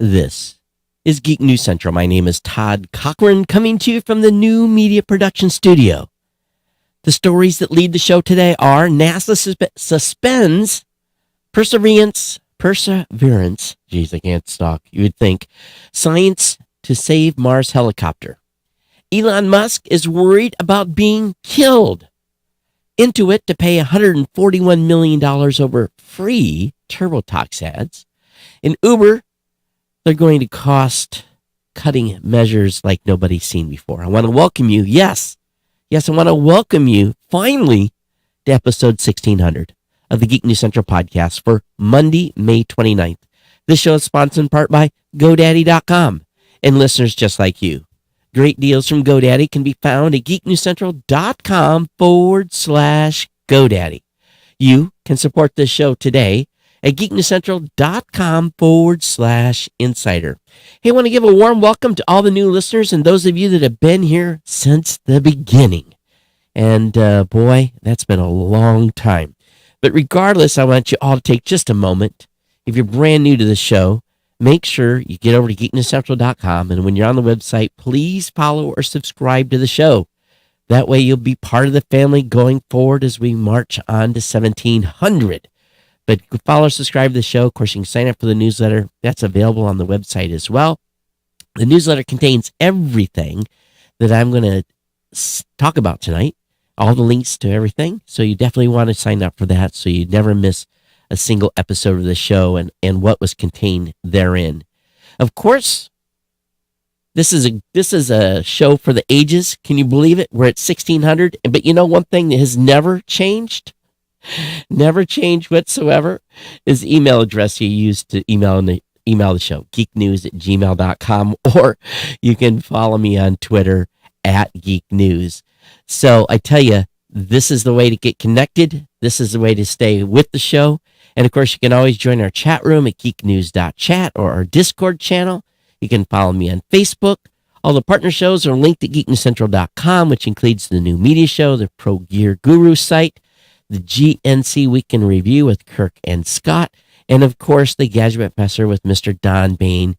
This is Geek News Central. My name is Todd Cochran, coming to you from the New Media Production Studio. The stories that lead the show today are NASA suspends Perseverance. Geez, I can't talk. You would think. Science to save Mars helicopter. Elon Musk is worried about being killed. Intuit to pay $141 million over free TurboTax ads. In Uber, they're going to cost-cutting measures like nobody's seen before. I want to welcome you. Yes, I want to welcome you, finally, to episode 1600 of the Geek News Central podcast for Monday, May 29th. This show is sponsored in part by GoDaddy.com and listeners just like you. Great deals from GoDaddy can be found at geeknewscentral.com/GoDaddy. You can support this show today at geeknewscentral.com/insider. Hey, I want to give a warm welcome to all the new listeners and those of you that have been here since the beginning. And boy, that's been a long time. But regardless, I want you all to take just a moment. If you're brand new to the show, make sure you get over to geeknewscentral.com. And when you're on the website, please follow or subscribe to the show. That way you'll be part of the family going forward as we march on to 1700. But follow or subscribe to the show. Of course, you can sign up for the newsletter. That's available on the website as well. The newsletter contains everything that I'm going to talk about tonight, all the links to everything. So you definitely want to sign up for that so you never miss a single episode of the show and what was contained therein. Of course, this is a show for the ages. Can you believe it? We're at 1600. But you know, one thing that has never changed whatsoever, is the email address you use to email the show, geeknews@gmail.com, or you can follow me on Twitter @geeknews. So I tell you, this is the way to get connected. This is the way to stay with the show. And of course, you can always join our chat room at geeknews.chat or our Discord channel. You can follow me on Facebook. All the partner shows are linked at geeknewscentral.com, which includes the New Media Show, the Pro Gear Guru site, the GNC Weekend Review with Kirk and Scott, and of course, the Gadget Professor with Mr. Don Bain.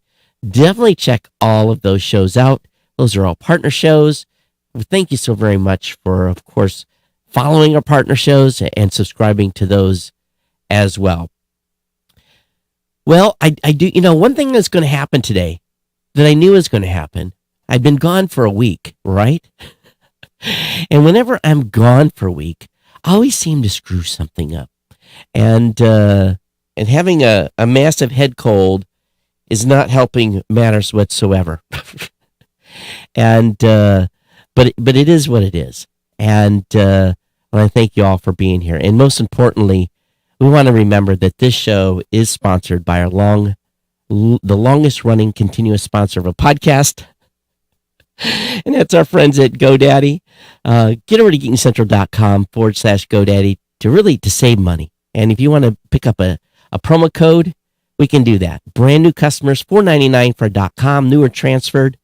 Definitely check all of those shows out. Those are all partner shows. Thank you so very much for, of course, following our partner shows and subscribing to those as well. Well, I do, one thing that's going to happen today that I knew was going to happen. I've been gone for a week, right? And whenever I'm gone for a week, I always seem to screw something up. And having a massive head cold is not helping matters whatsoever. And but it is what it is. And I thank you all for being here. And most importantly, we want to remember that this show is sponsored by the longest running continuous sponsor of a podcast. And that's our friends at GoDaddy. Get over to geeknewscentral.com/GoDaddy to save money. And if you want to pick up a promo code, we can do that. Brand new customers, $4.99 for .com, new or transferred.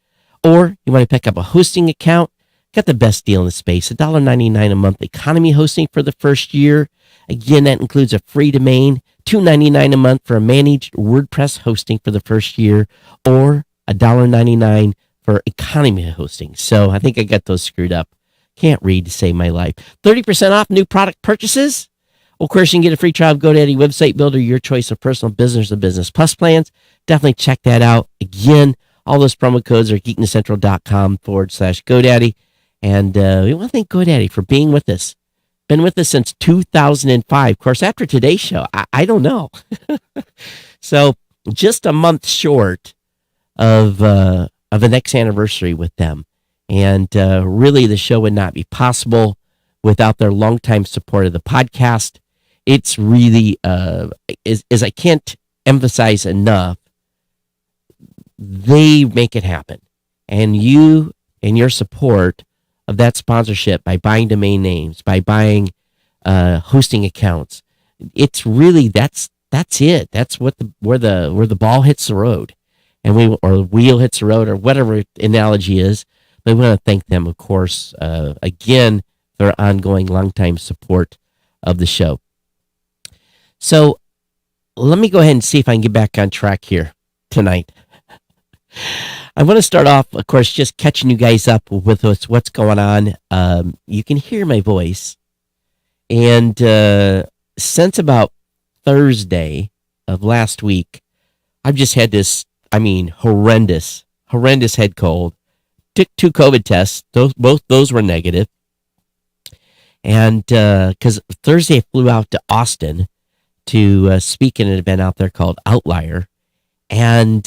Or you want to pick up a hosting account, got the best deal in the space, $1.99 a month economy hosting for the first year. Again, that includes a free domain, $2.99 a month for a managed WordPress hosting for the first year, or $1.99 for economy hosting. So I think I got those screwed up. Can't read to save my life. 30% off new product purchases. Of course, you can get a free trial of GoDaddy Website Builder, your choice of personal business or business plus plans. Definitely check that out. Again, all those promo codes are geeknewscentral.com/GoDaddy. And we want to thank GoDaddy for being with us. Been with us since 2005. Of course, after today's show, I don't know. So just a month short of the next anniversary with them. And really, the show would not be possible without their longtime support of the podcast. It's really, as I can't emphasize enough, they make it happen. And you and your support of that sponsorship by buying domain names, by buying hosting accounts, it's really that's it. That's where the ball hits the road, or the wheel hits the road, or whatever analogy is. But we want to thank them, of course, again, for their ongoing, longtime support of the show. So let me go ahead and see if I can get back on track here tonight. I want to start off, of course, just catching you guys up with what's going on. You can hear my voice. And since about Thursday of last week, I've just had this, horrendous head cold. Took 2 COVID tests. Both those were negative. And because Thursday I flew out to Austin to speak at an event out there called Outlier. And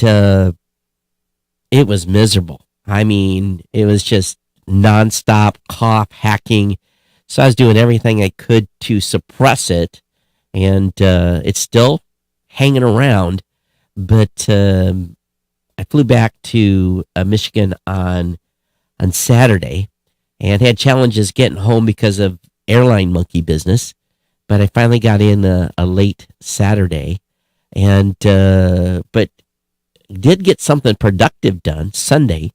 it was miserable. It was just nonstop cough, hacking. So I was doing everything I could to suppress it. And it's still hanging around. But I flew back to Michigan on Saturday and had challenges getting home because of airline monkey business. But I finally got in a late Saturday, and but did get something productive done Sunday.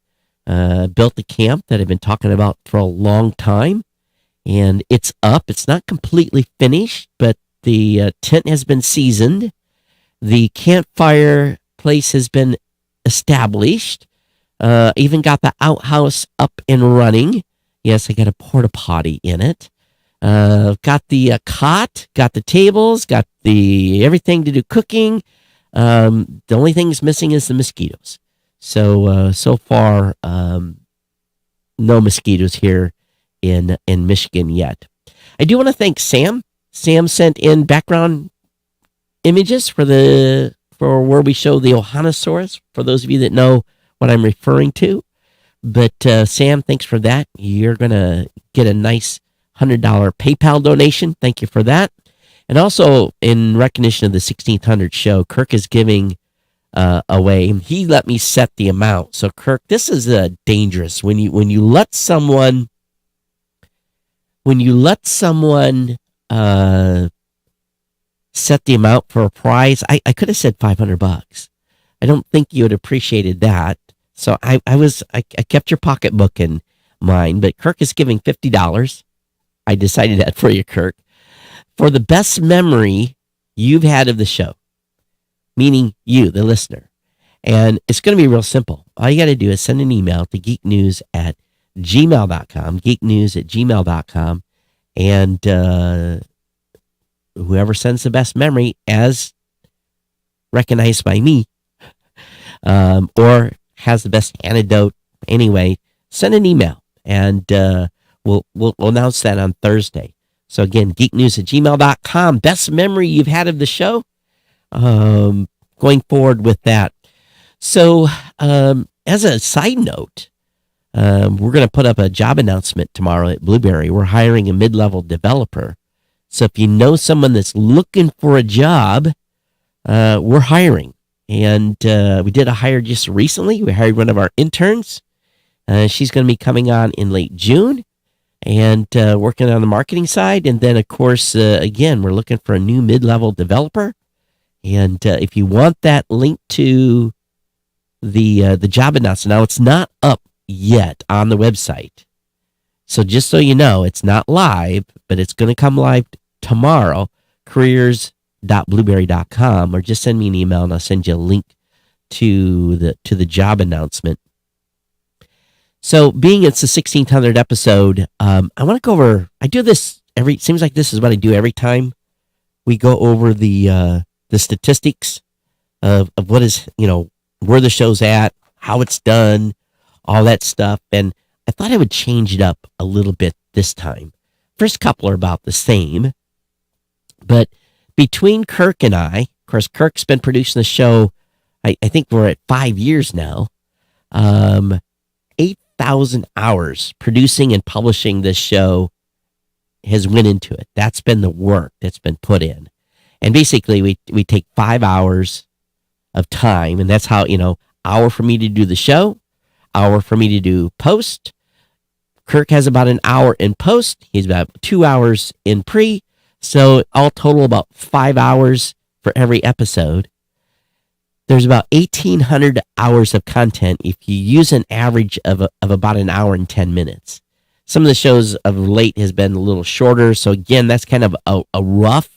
Built the camp that I've been talking about for a long time, and it's up. It's not completely finished, but the tent has been seasoned. The campfire place has been established. Even got the outhouse up and running. Yes, I got a porta potty in it. Got the cot, got the tables, got the everything to do cooking. The only thing that's missing is the mosquitoes. So far, no mosquitoes here in Michigan yet. I do want to thank Sam. Sam sent in background images for where we show the Ohanasaurus, for those of you that know what I'm referring to. But Sam, thanks for that. You're going to get a nice $100 PayPal donation. Thank you for that. And also, in recognition of the 1600 show, Kirk is giving away. He let me set the amount. So, Kirk, this is dangerous. When you let someone set the amount for a prize, I could have said $500. I don't think you had appreciated that. So I kept your pocketbook in mind, but Kirk is giving $50. I decided that for you, Kirk, for the best memory you've had of the show, meaning you, the listener. And it's going to be real simple. All you got to do is send an email to geeknews@gmail.com, geeknews@gmail.com, and whoever sends the best memory as recognized by me, or has the best anecdote anyway, send an email, and we'll announce that on Thursday. So again, geeknews@gmail.com. Best memory you've had of the show. Going forward with that. So as a side note, we're going to put up a job announcement tomorrow at Blueberry. We're hiring a mid-level developer. So if you know someone that's looking for a job, we're hiring. And we did a hire just recently. We hired one of our interns. She's going to be coming on in late June and working on the marketing side. And then, of course, again, we're looking for a new mid-level developer. And if you want that link to the job announcement, now it's not up yet on the website. So just so you know, it's not live, but it's going to come live tomorrow, careers.blueberry.com, or just send me an email and I'll send you a link to the job announcement. So being it's the 1600 episode, I want to go over, I do this seems like this is what I do every time we go over the statistics of what is, where the show's at, how it's done, all that stuff. And I thought I would change it up a little bit this time. First couple are about the same, but between Kirk and I, of course, Kirk's been producing the show, I think we're at 5 years now, 8,000 hours producing and publishing this show has went into it. That's been the work that's been put in. And basically, we take 5 hours of time, and that's how, hour for me to do the show, hour for me to do post. Kirk has about an hour in post. He's about 2 hours in pre. So all total about 5 hours for every episode. There's about 1,800 hours of content if you use an average of about an hour and 10 minutes. Some of the shows of late has been a little shorter. So again, that's kind of a rough,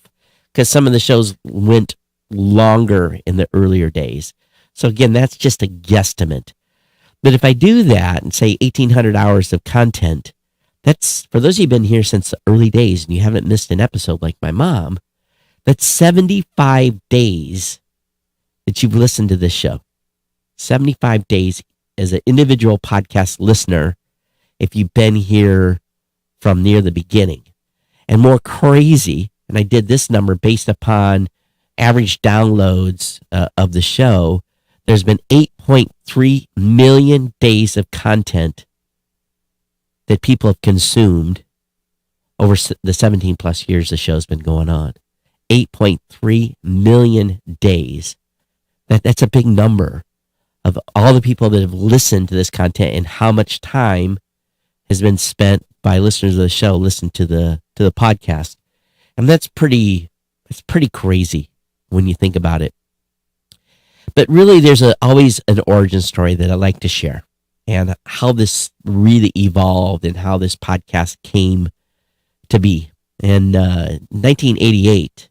because some of the shows went longer in the earlier days. So again, that's just a guesstimate. But if I do that and say 1,800 hours of content, that's, for those of you who've been here since the early days and you haven't missed an episode like my mom, that's 75 days that you've listened to this show. 75 days as an individual podcast listener if you've been here from near the beginning. And more crazy, and I did this number based upon average downloads of the show, there's been 8.3 million days of content that people have consumed over the 17 plus years the show's been going on. 8.3 million days. That's a big number of all the people that have listened to this content and how much time has been spent by listeners of the show listening to the podcast. And that's pretty crazy when you think about it. But really, there's always an origin story that I like to share, and how this really evolved and how this podcast came to be. In 1988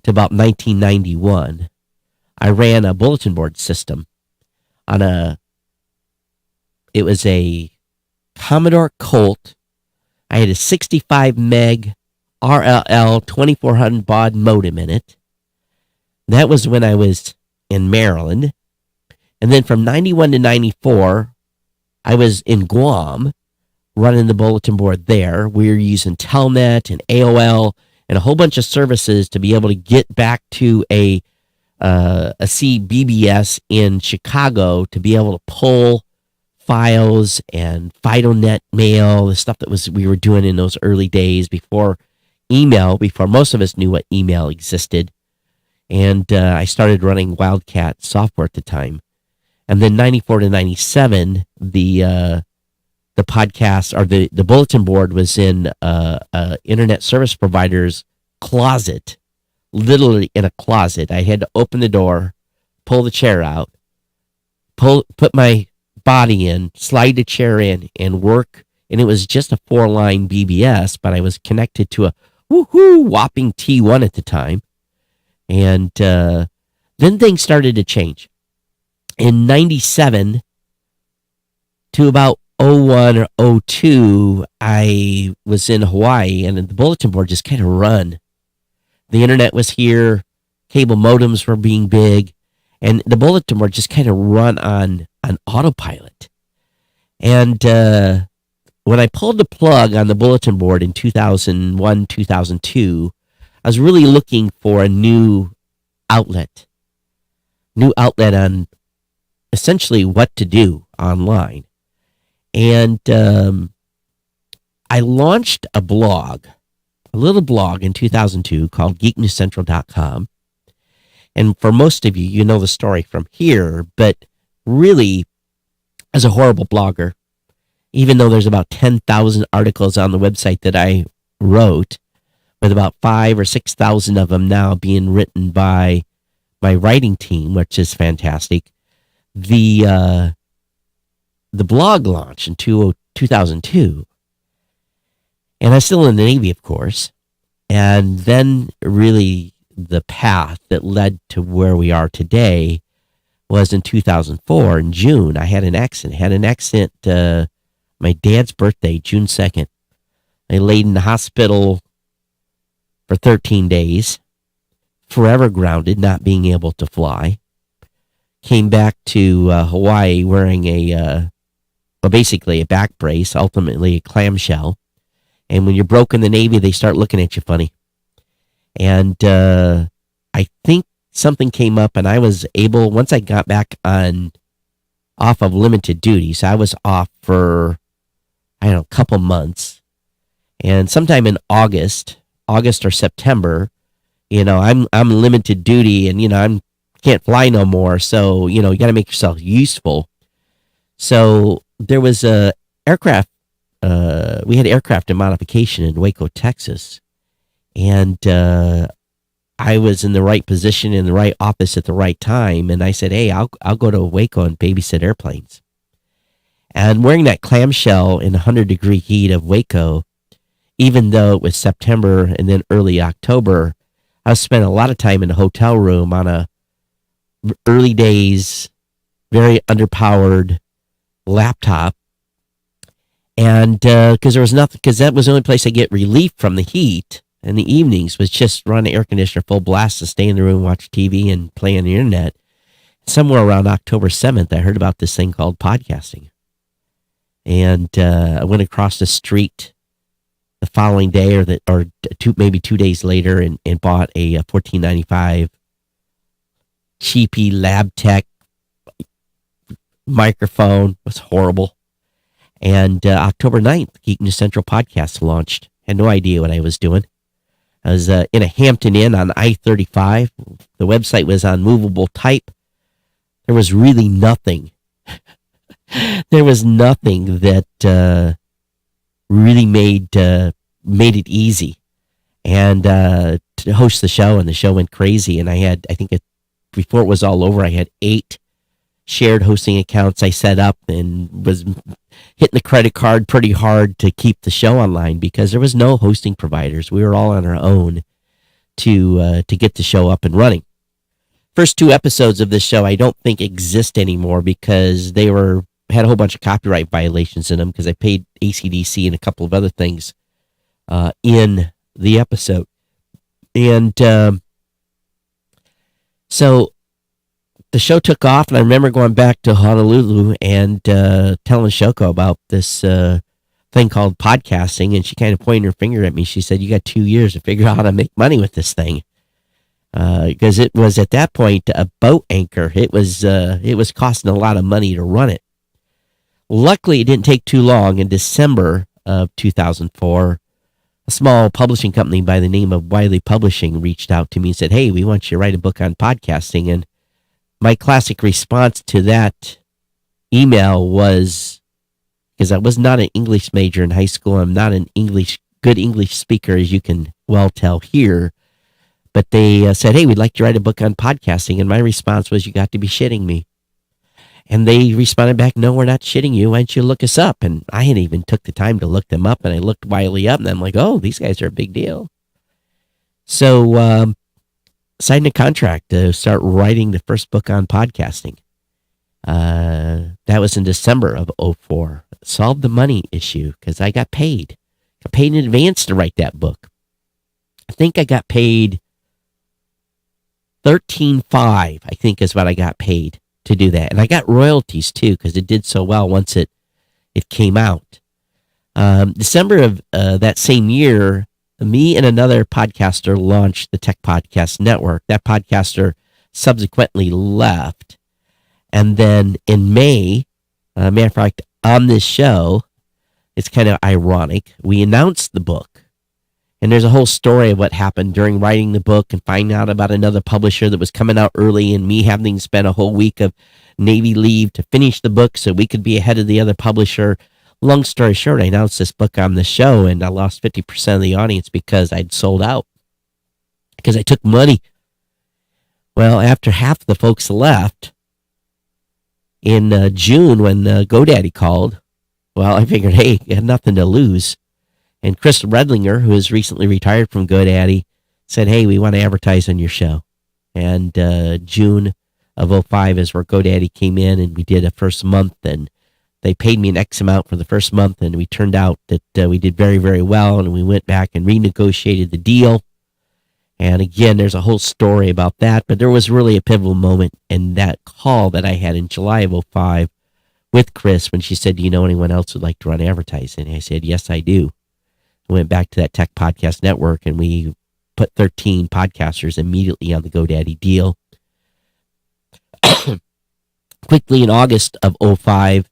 to about 1991, I ran a bulletin board system on it was a Commodore Colt. I had a 65 meg RLL 2400 baud modem in it. That was when I was in Maryland. And then from 91 to 94, I was in Guam running the bulletin board there. We were using Telnet and AOL and a whole bunch of services to be able to get back to a CBBS in Chicago to be able to pull files and FidoNet mail, the stuff that we were doing in those early days before email, before most of us knew what email existed. And I started running Wildcat software at the time. And then 94 to 97, the podcast or the bulletin board was in internet service provider's closet, literally in a closet. I had to open the door, pull the chair out, put my body in, slide the chair in, and work. And it was just a 4-line BBS, but I was connected to a whopping T1 at the time. And then things started to change. In 97 to about 01 or 02, I was in Hawaii, and the bulletin board just kind of run. The internet was here, cable modems were being big, and the bulletin board just kind of run on autopilot. And when I pulled the plug on the bulletin board in 2001, 2002, I was really looking for a new outlet on essentially what to do online. And I launched a little blog in 2002 called geeknewscentral.com. And for most of you, you know the story from here, but really, as a horrible blogger, even though there's about 10,000 articles on the website that I wrote, with about 5,000 or 6,000 of them now being written by my writing team, which is fantastic. The blog launched in 2002, and I'm still in the Navy, of course. And then really the path that led to where we are today was in 2004 in June. I had an accident. My dad's birthday, June 2nd. I laid in the hospital for 13 days, forever grounded, not being able to fly. Came back to Hawaii wearing basically a back brace, ultimately a clamshell. And when you're broke in the Navy, they start looking at you funny. And I think something came up, and I was able, once I got back off of limited duty, so I was off for, a couple months. And sometime in August or September, I'm limited duty, and I can't fly no more. So you got to make yourself useful. So there was a aircraft. We had aircraft in modification in Waco, Texas, and I was in the right position in the right office at the right time. And I said, "Hey, I'll go to Waco and babysit airplanes." And wearing that clamshell in 100-degree heat of Waco, even though it was September and then early October, I was spending a lot of time in a hotel room on a early days, very underpowered laptop. And because there was nothing, because that was the only place I get relief from the heat in the evenings was just run the air conditioner full blast to stay in the room, watch TV, and play on the internet. Somewhere around October 7th, I heard about this thing called podcasting. And I went across the street the following day maybe 2 days later and bought a $14.95 cheapy lab tech microphone. It was horrible. And October 9th, Geek News Central podcast launched. Had no idea what I was doing. I was in a Hampton Inn on I-35. The website was on movable type. There was really nothing. There was nothing that really made it easy. And to host the show, and the show went crazy. And I think before it was all over, I had 8 shared hosting accounts I set up and was hitting the credit card pretty hard to keep the show online because there was no hosting providers. We were all on our own to get the show up and running. First 2 episodes of this show I don't think exist anymore because they had a whole bunch of copyright violations in them because I paid AC/DC and a couple of other things in the episode. And so the show took off, and I remember going back to Honolulu and telling Shoko about this thing called podcasting, and she kind of pointed her finger at me. She said, "You got 2 years to figure out how to make money with this thing," because it was at that point a boat anchor. It was costing a lot of money to run it. Luckily, it didn't take too long. In December of 2004, a small publishing company by the name of Wiley Publishing reached out to me and said, "Hey, we want you to write a book on podcasting." And my classic response to that email was, because I was not an English major in high school, I'm not an good English speaker, as you can well tell here, but they said, "Hey, we'd like to write a book on podcasting." And my response was, "You got to be shitting me." And they responded back, "No, we're not shitting you. Why don't you look us up?" And I hadn't even took the time to look them up, and I looked Wiley up, and I'm like, "Oh, these guys are a big deal." So signed a contract to start writing the first book on podcasting. That was in December of 2004. Solved the money issue because I got paid. Got paid in advance to write that book. I think I got paid $13.5, I think is what I got paid to do that. And I got royalties too because it did so well once it came out. December of that same year, me and another podcaster launched the Tech Podcast Network. That podcaster subsequently left. And then in May, matter of fact, on this show, it's kind of ironic, we announced the book. And there's a whole story of what happened during writing the book and finding out about another publisher that was coming out early and me having to spend a whole week of Navy leave to finish the book so we could be ahead of the other publisher. Long story short, I announced this book on the show and I lost 50% of the audience because I'd sold out. Because I took money. Well, after half the folks left, in June when GoDaddy called, well, I figured, hey, I had nothing to lose. And Chris Redlinger, who has recently retired from GoDaddy, said, "Hey, we want to advertise on your show." And June of 2005 is where GoDaddy came in and we did a first month and they paid me an X amount for the first month, and we turned out that we did very, very well, and we went back and renegotiated the deal. And again, there's a whole story about that, but there was really a pivotal moment in that call that I had in July of 2005 with Chris when she said, "Do you know anyone else who'd like to run advertising?" And I said, "Yes, I do." I went back to that Tech Podcast Network, and we put 13 podcasters immediately on the GoDaddy deal. Quickly in August of 2005,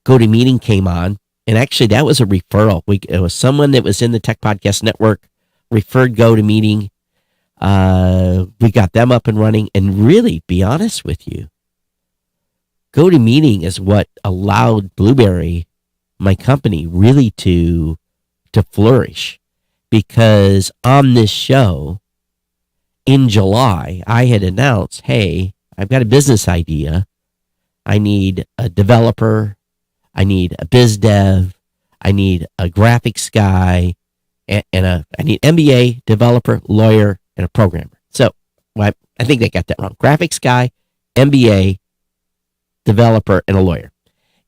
GoToMeeting came on, and actually that was a referral. It was someone that was in the Tech Podcast Network referred GoToMeeting. We got them up and running, and really, be honest with you, GoToMeeting is what allowed Blueberry, my company, really to flourish, because on this show in July, I had announced, "Hey, I've got a business idea. I need a developer. I need a biz dev. I need a graphics guy, and I need MBA, developer, lawyer, and a programmer." So I think they got that wrong. Graphics guy, MBA, developer, and a lawyer.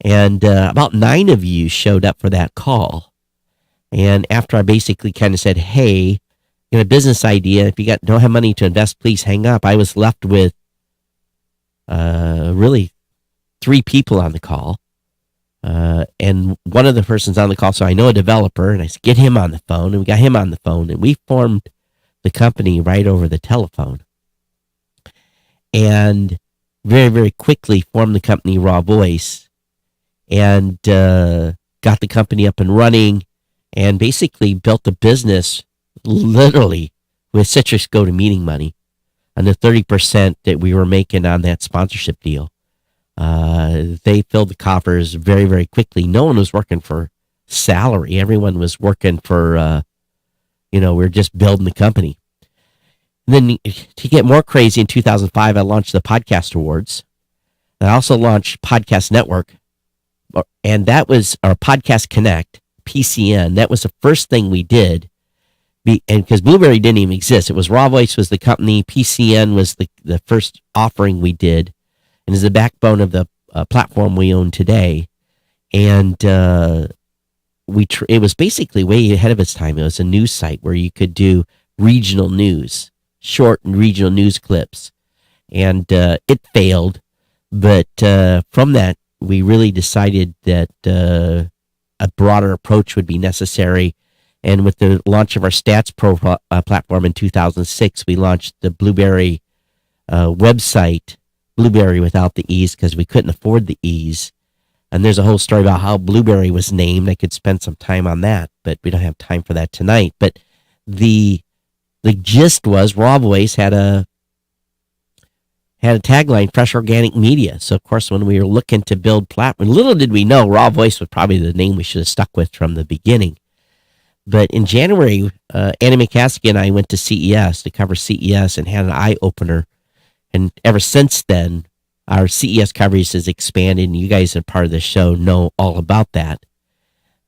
And about 9 of you showed up for that call. And after I basically kind of said, hey, a business idea, if you don't have money to invest, please hang up, I was left with really 3 people on the call. And one of the persons on the call, so I know a developer, and I said, get him on the phone. And we got him on the phone, and we formed the company right over the telephone. And very, very quickly formed the company Raw Voice, and got the company up and running, and basically built a business literally with Citrix GoToMeeting money on the 30% that we were making on that sponsorship deal. They filled the coffers very, very quickly. No one was working for salary. Everyone was working for, we're just building the company. And then to get more crazy, in 2005, I launched the Podcast Awards. I also launched Podcast Network, and that was our Podcast Connect, PCN. That was the first thing we did. And because Blueberry didn't even exist, it was Raw Voice was the company. PCN was the first offering we did, and is the backbone of the platform we own today. And it was basically way ahead of its time. It was a news site where you could do regional news, short and regional news clips, and it failed. But from that, we really decided that a broader approach would be necessary. And with the launch of our Stats Pro platform in 2006, we launched the Blueberry website, Blueberry without the E's, because we couldn't afford the E's. And there's a whole story about how Blueberry was named. I could spend some time on that, but we don't have time for that tonight. But the gist was Raw Voice had a tagline, Fresh Organic Media. So, of course, when we were looking to build platform, little did we know Raw Voice was probably the name we should have stuck with from the beginning. But in January, Annie McCaskey and I went to CES to cover CES and had an eye-opener. And ever since then, our CES coverage has expanded, and you guys are part of the show, know all about that.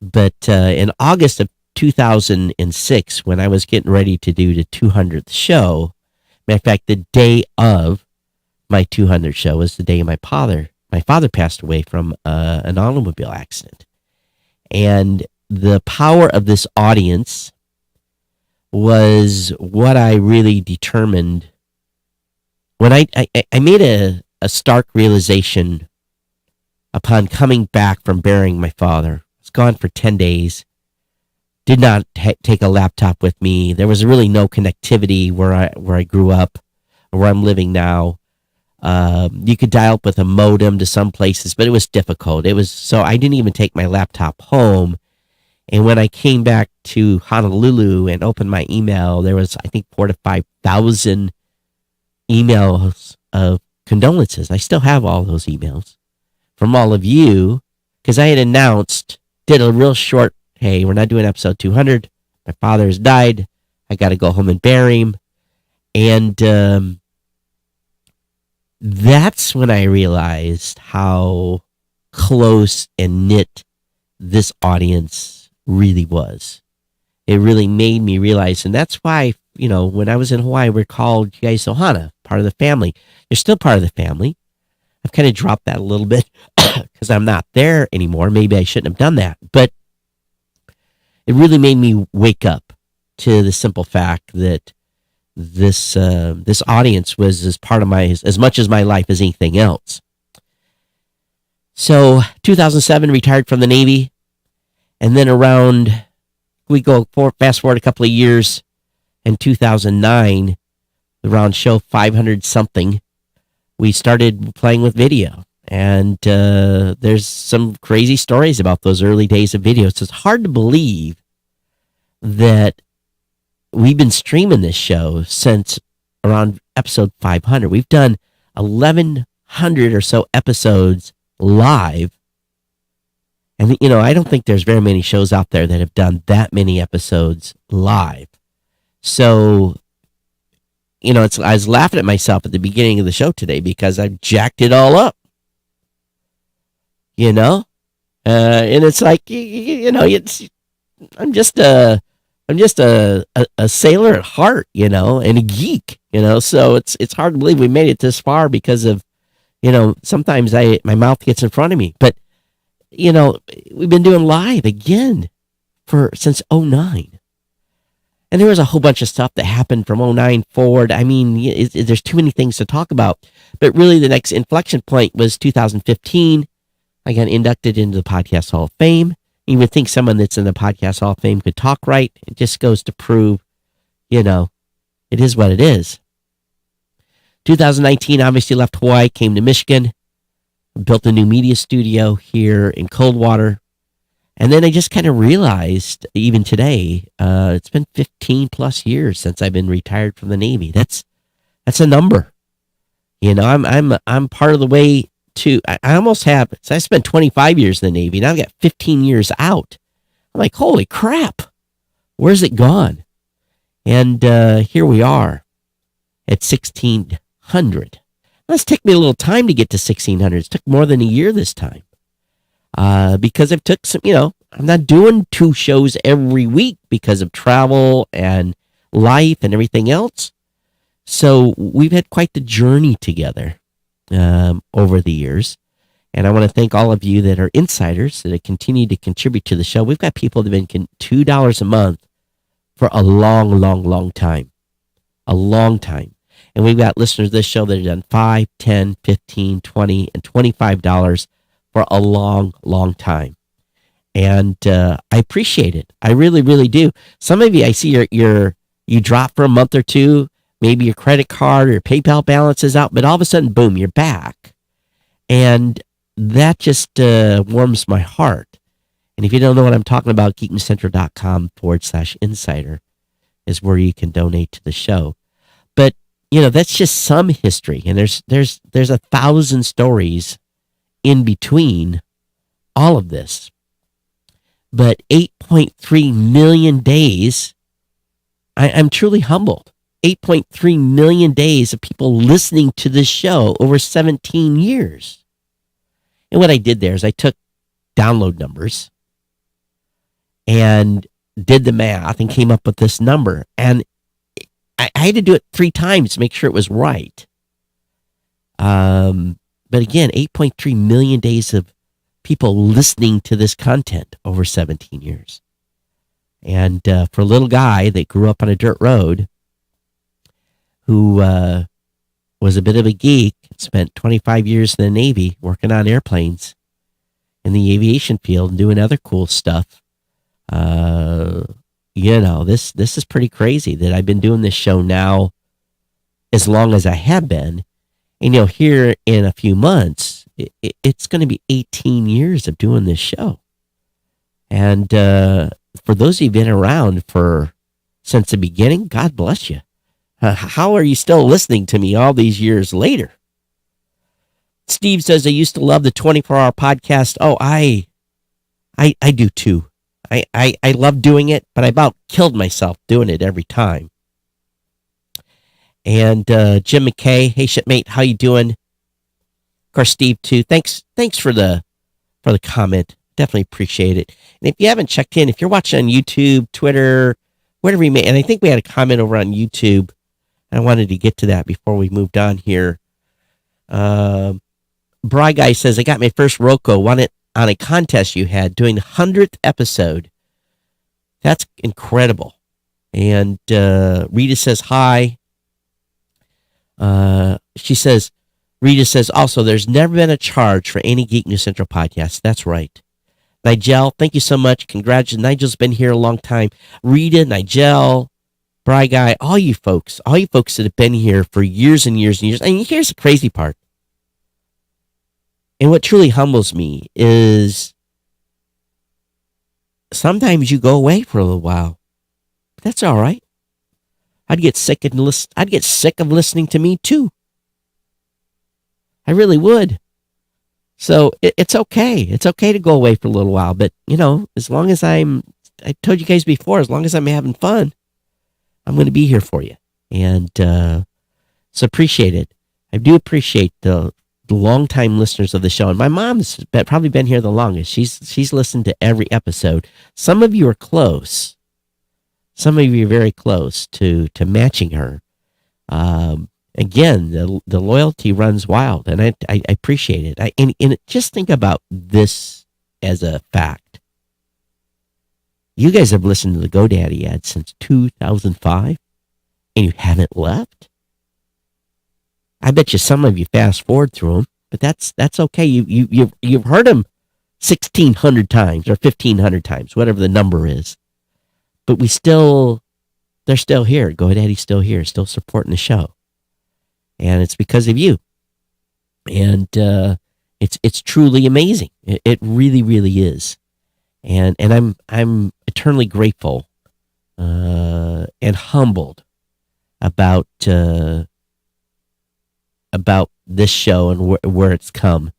But in August of 2006, when I was getting ready to do the 200th show, matter of fact, the day of my 200th show was the day my father passed away from an automobile accident. And the power of this audience was what I really determined when I made a stark realization upon coming back from burying my father. I was gone for 10 days, did not take a laptop with me. There was really no connectivity where I grew up or where I'm living now. You could dial up with a modem to some places, but it was difficult. So I didn't even take my laptop home. And when I came back to Honolulu and opened my email, there was, I think, 4,000 to 5,000 emails of condolences. I still have all those emails from all of you, because I had did a real short, hey, we're not doing episode 200. My father has died. I got to go home and bury him. And that's when I realized how close and knit this audience really was. It really made me realize, and that's why, when I was in Hawaii, we're called you guys Ohana, part of the family. You're still part of the family. I've kind of dropped that a little bit because I'm not there anymore. Maybe I shouldn't have done that, but it really made me wake up to the simple fact that this audience was as much as my life as anything else. So 2007, retired from the Navy. And then fast forward a couple of years, in 2009, around show 500 something, we started playing with video. And there's some crazy stories about those early days of video. So it's hard to believe that we've been streaming this show since around episode 500. We've done 1,100 or so episodes live. And, I don't think there's very many shows out there that have done that many episodes live. So, I was laughing at myself at the beginning of the show today because I jacked it all up. And it's like, I'm just a sailor at heart, and a geek, so it's hard to believe we made it this far because of Sometimes my mouth gets in front of me, but we've been doing live again since '09. And there was a whole bunch of stuff that happened from '09 forward. I mean, there's too many things to talk about. But really, the next inflection point was 2015. I got inducted into the Podcast Hall of Fame. You would think someone that's in the Podcast Hall of Fame could talk right. It just goes to prove, it is what it is. 2019, obviously left Hawaii, came to Michigan, built a new media studio here in Coldwater. And then I just kind of realized, even today, it's been 15 plus years since I've been retired from the Navy. That's a number. I'm part of the way to. I almost have. So I spent 25 years in the Navy. Now I've got 15 years out. I'm like, holy crap, where's it gone? And here we are at 1600. It's taken me a little time to get to 1600. It took more than a year this time. Because I've took some, I'm not doing 2 shows every week because of travel and life and everything else. So we've had quite the journey together over the years. And I want to thank all of you that are insiders that have continued to contribute to the show. We've got people that have been $2 a month for a long, long, long time. A long time. And we've got listeners of this show that have done $5, $10, $15, $20, and $25 for a long, long time. And I appreciate it. I really, really do. Some of you, I see you drop for a month or two. Maybe your credit card or your PayPal balance is out, but all of a sudden, boom, you're back. And that just warms my heart. And if you don't know what I'm talking about, geeknewscentral.com/insider is where you can donate to the show. But, that's just some history. And there's 1,000 stories in between all of this. But 8.3 million days, I'm truly humbled. 8.3 million days of people listening to this show over 17 years. And what I did there is I took download numbers and did the math and came up with this number. And I had to do it 3 times to make sure it was right. But again, 8.3 million days of people listening to this content over 17 years. And for a little guy that grew up on a dirt road, who was a bit of a geek, spent 25 years in the Navy working on airplanes in the aviation field and doing other cool stuff. This is pretty crazy that I've been doing this show now as long as I have been. And, here in a few months, it's going to be 18 years of doing this show. And for those of you who've been around since the beginning, God bless you. How are you still listening to me all these years later? Steve says, I used to love the 24-hour podcast. Oh, I do too. I love doing it, but I about killed myself doing it every time. And Jim McKay, hey shipmate, how you doing? Of course, Steve too. Thanks for the comment. Definitely appreciate it. And if you haven't checked in, if you're watching on YouTube, Twitter, whatever you may, and I think we had a comment over on YouTube. I wanted to get to that before we moved on here. Bry Guy says, I got my first Roku, won it on a contest you had doing the 100th episode. That's incredible. And Rita says, hi. Rita says, also, there's never been a charge for any Geek News Central podcast. That's right. Nigel, thank you so much. Congratulations. Nigel's been here a long time. Rita, Nigel, Bry Guy, all you folks that have been here for years and years and years. And here's the crazy part. And what truly humbles me is sometimes you go away for a little while. But that's all right. I'd get sick of listening to me too. I really would. So it's okay. It's okay to go away for a little while. But, as long as I told you guys before, as long as I'm having fun, I'm going to be here for you. And so appreciate it. I do appreciate the longtime listeners of the show. And my mom's probably been here the longest. She's listened to every episode. Some of you are close. Some of you are very close to matching her. And again, the loyalty runs wild, and I appreciate it. And just think about this as a fact. You guys have listened to the GoDaddy ads since 2005, and you haven't left. I bet you some of you fast forward through them, but that's okay. You've heard them 1,600 times or 1,500 times, whatever the number is. But they're still here. GoDaddy's still here, still supporting the show. And it's because of you. And it's truly amazing. It really, really is. And I'm eternally grateful and humbled about this show and where it's come.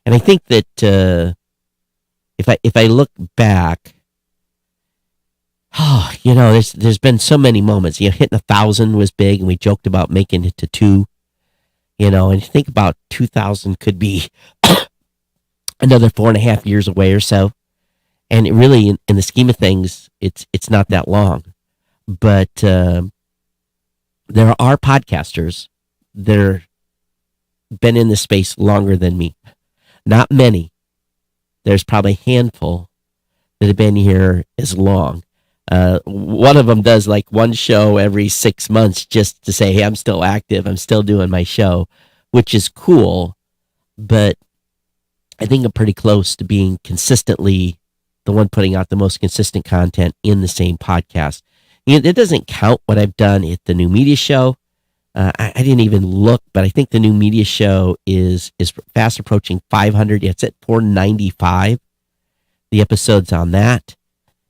And I think that if I look back, there's been so many moments. Hitting 1,000 was big, and we joked about making it to 2. And you think about 2,000 could be another 4.5 years away or so. And it really, in the scheme of things, it's not that long. But there are podcasters that are been in this space longer than me. Not many. There's probably a handful that have been here as long. One of them does like one show every 6 months just to say, hey, I'm still active. I'm still doing my show, which is cool. But I think I'm pretty close to being consistently the one putting out the most consistent content in the same podcast. It doesn't count what I've done at the New Media Show. I didn't even look, but I think the New Media Show is fast approaching 500. It's at 495. The episodes on that.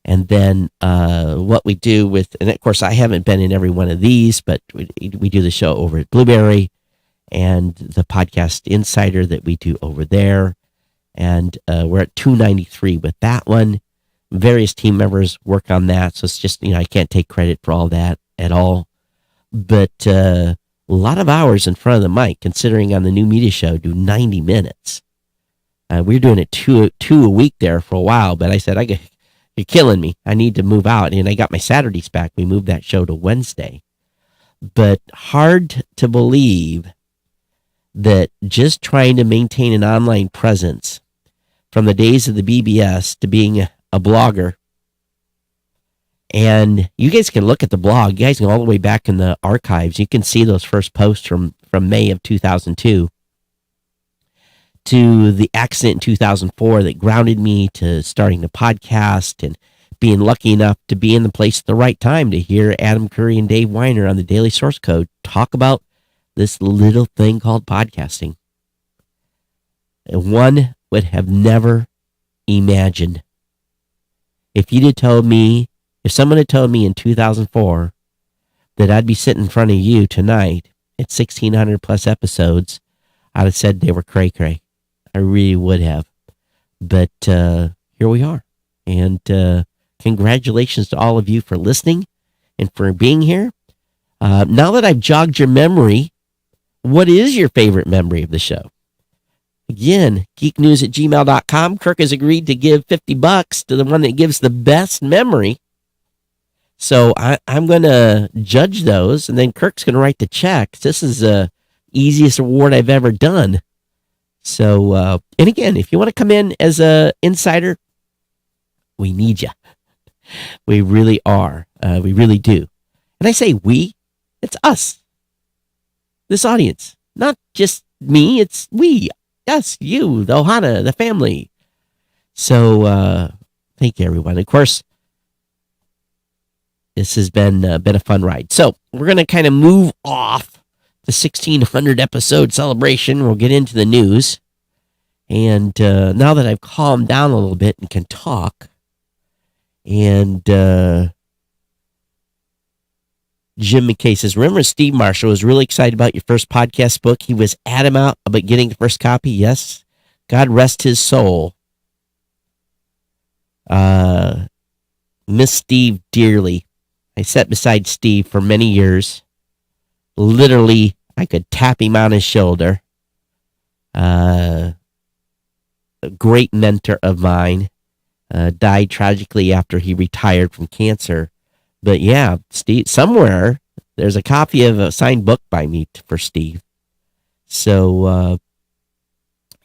And then what we do with, and of course I haven't been in every one of these, but we do the show over at Blueberry and the Podcast Insider that we do over there. And we're at 293 with that one. Various team members work on that. So it's just, I can't take credit for all that at all. But a lot of hours in front of the mic, considering on the New Media Show, do 90 minutes. We were doing it two a week there for a while, but I said, you're killing me. I need to move out. And I got my Saturdays back. We moved that show to Wednesday. But hard to believe that just trying to maintain an online presence from the days of the BBS to being a blogger. And you guys can look at the blog. You guys can go all the way back in the archives. You can see those first posts from May of 2002 to the accident in 2004 that grounded me to starting the podcast and being lucky enough to be in the place at the right time to hear Adam Curry and Dave Weiner on the Daily Source Code talk about this little thing called podcasting. One would have never imagined. If someone had told me in 2004 that I'd be sitting in front of you tonight at 1,600 plus episodes, I'd have said they were cray-cray. I really would have. But here we are. And congratulations to all of you for listening and for being here. Now that I've jogged your memory, what is your favorite memory of the show? Again, geeknews@gmail.com. Kirk has agreed to give $50 to the one that gives the best memory. So I'm going to judge those, and then Kirk's going to write the checks. This is the easiest award I've ever done. So, and again, if you want to come in as an insider, we need you. We really are. We really do. And I say we, it's us. This audience. Not just me, it's we. Us, you, the Ohana, the family. So, thank you, everyone. Of course, this has been a fun ride. So, we're going to kind of move off the 1,600 episode celebration. We'll get into the news. And now that I've calmed down a little bit and can talk, and Jim McKay says, remember Steve Marshall was really excited about your first podcast book. He was adamant about getting the first copy. Yes. God rest his soul. Miss Steve dearly. I sat beside Steve for many years. Literally, I could tap him on his shoulder. A great mentor of mine. Died tragically after he retired from cancer. But yeah, Steve, somewhere There's a copy of a signed book by me for Steve. So,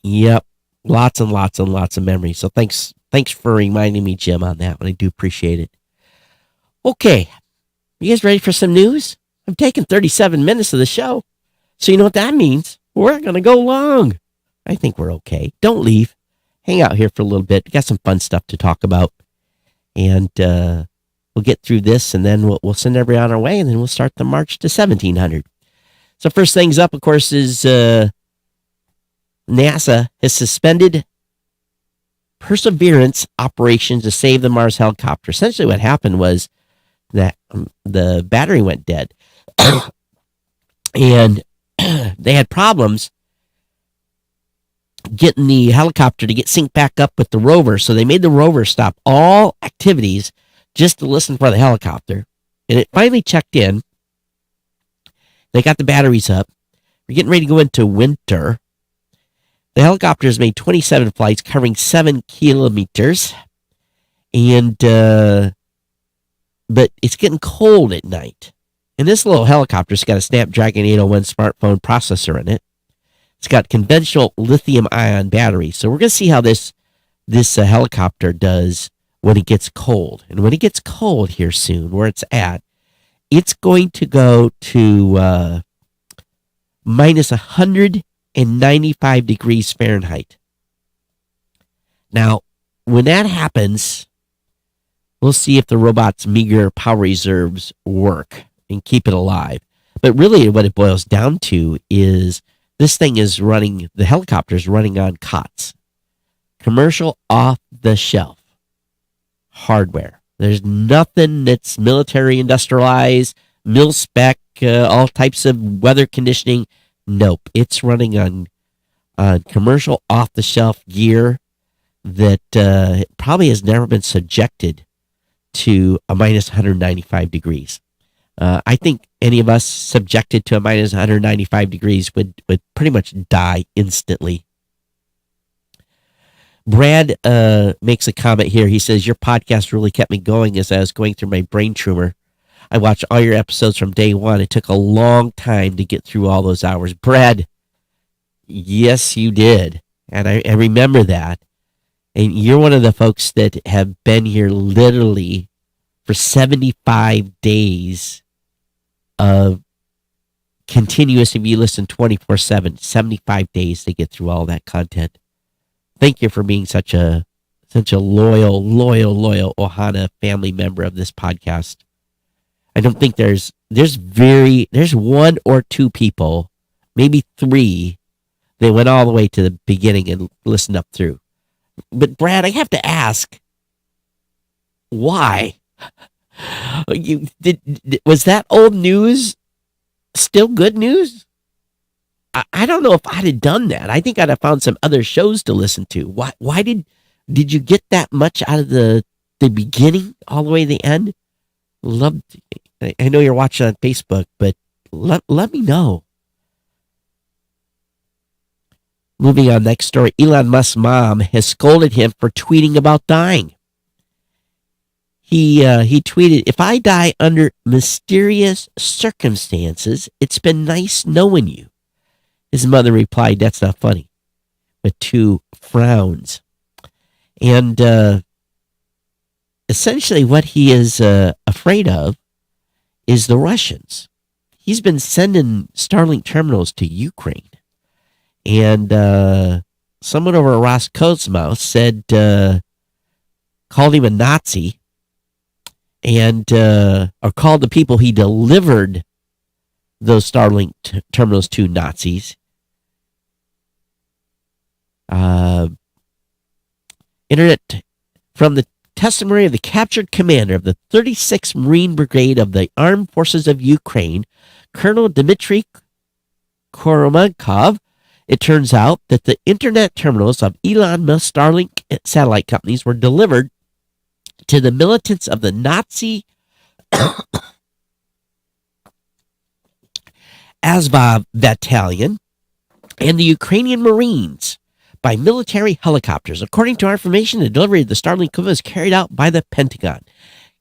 yep, lots and lots and lots of memories. So thanks for reminding me, Jim, on that one. I do appreciate it. Okay, you guys ready for some news? I'm taking 37 minutes of the show. So you know what that means? We're going to go long. I think we're okay. Don't leave. Hang out here for a little bit. We got some fun stuff to talk about. And we'll get through this, and then we'll send everybody on our way, and then we'll start the march to 1700. So first things up, of course, is NASA has suspended Perseverance operations to save the Mars helicopter. Essentially what happened was that the battery went dead. And they had problems getting the helicopter to get synced back up with the rover. So they made the rover stop all activities just to listen for the helicopter. And it finally checked in. They got the batteries up. We're getting ready to go into winter. The helicopter has made 27 flights covering 7 kilometers. And, but it's getting cold at night. And this little helicopter's got a Snapdragon 801 smartphone processor in it. It's got conventional lithium-ion batteries. So we're going to see how this helicopter does when it gets cold. And when it gets cold here soon, where it's at, it's going to go to minus 195 degrees Fahrenheit. Now, when that happens, we'll see if the robot's meager power reserves work and keep it alive. But really what it boils down to is this thing is running, the helicopter's running on COTS. Commercial off-the-shelf hardware. There's nothing that's military industrialized, mil-spec, all types of weather conditioning. Nope. It's running on commercial off-the-shelf gear that probably has never been subjected to a minus 195 degrees. I think any of us subjected to a minus 195 degrees would pretty much die instantly. Brad makes a comment here. He says, your podcast really kept me going as I was going through my brain tumor. I watched all your episodes from day one. It took a long time to get through all those hours. Brad, yes, you did. And I remember that. And you're one of the folks that have been here literally for 75 days of continuous, if you listen 24/7, 75 days to get through all that content. Thank you for being such a loyal Ohana family member of this podcast. I don't think there's one or two people, maybe three, that went all the way to the beginning and listened up through. But Brad, I have to ask, why? Was that old news still good news? I don't know if I'd have done that. I think I'd have found some other shows to listen to. Why did you get that much out of the beginning all the way to the end? I know you're watching on Facebook, but let me know. Moving on, next story. Elon Musk's mom has scolded him for tweeting about dying. He tweeted, if I die under mysterious circumstances, it's been nice knowing you. His mother replied, that's not funny, with 2 frowns. And essentially what he is afraid of is the Russians. He's been sending Starlink terminals to Ukraine. And someone over at Roscosmos said, called him a Nazi, and or called the people he delivered those Starlink terminals to Nazis. Internet from the testimony of the captured commander of the 36th Marine Brigade of the Armed Forces of Ukraine, Colonel Dmitry Koromankov, it turns out that the internet terminals of Elon Musk Starlink satellite companies were delivered to the militants of the Nazi Azov Battalion and the Ukrainian Marines by military helicopters. According to our information, the delivery of the Starlink was carried out by the Pentagon.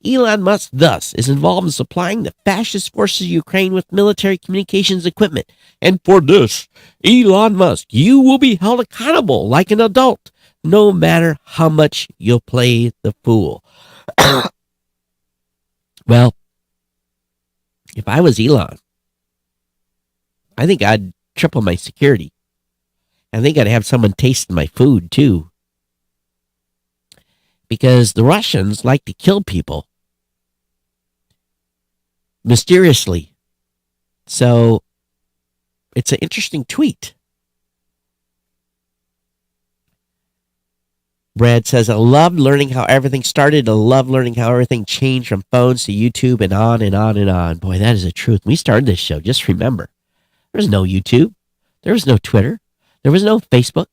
Elon Musk thus is involved in supplying the fascist forces of Ukraine with military communications equipment. And for this, Elon Musk, you will be held accountable like an adult, no matter how much you'll play the fool. Well, if I was Elon, I think I'd triple my security. I think I'd have someone taste my food too. Because the Russians like to kill people mysteriously. So it's an interesting tweet. Brad says, I loved learning how everything started. I love learning how everything changed from phones to YouTube and on and on and on. Boy, that is the truth. When we started this show, just remember, there was no YouTube. There was no Twitter. There was no Facebook.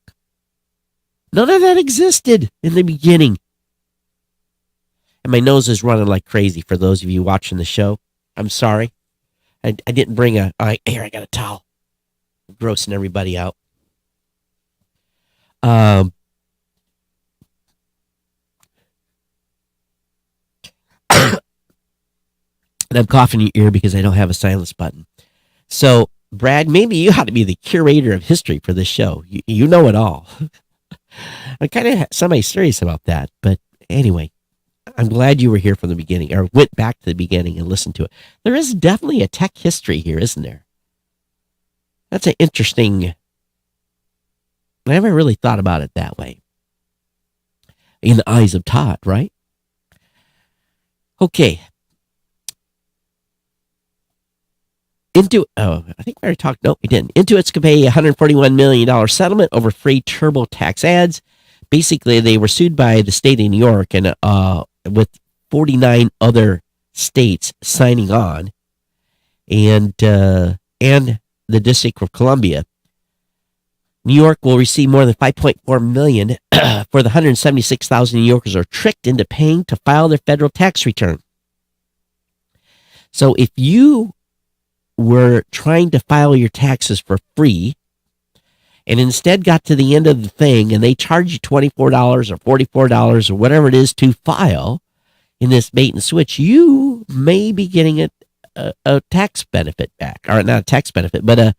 None of that existed in the beginning. And my nose is running like crazy for those of you watching the show. I'm sorry. I didn't bring here, I got a towel. I'm grossing everybody out. And I'm coughing in your ear because I don't have a silence button. So, Brad, maybe you ought to be the curator of history for this show. You know it all. I'm kind of semi-serious about that. But anyway, I'm glad you were here from the beginning, or went back to the beginning and listened to it. There is definitely a tech history here, isn't there? That's an interesting... I never really thought about it that way. In the eyes of Todd, right? Okay. I think we already talked. No, we didn't. Intuit's could pay $141 million settlement over free TurboTax ads. Basically, they were sued by the state of New York and with 49 other states signing on, and the District of Columbia. New York will receive more than $5.4 million for the 176,000 New Yorkers are tricked into paying to file their federal tax return. So if you were trying to file your taxes for free and instead got to the end of the thing and they charge you $24 or $44 or whatever it is to file in this bait and switch, you may be getting a tax benefit back. Or not a tax benefit, but I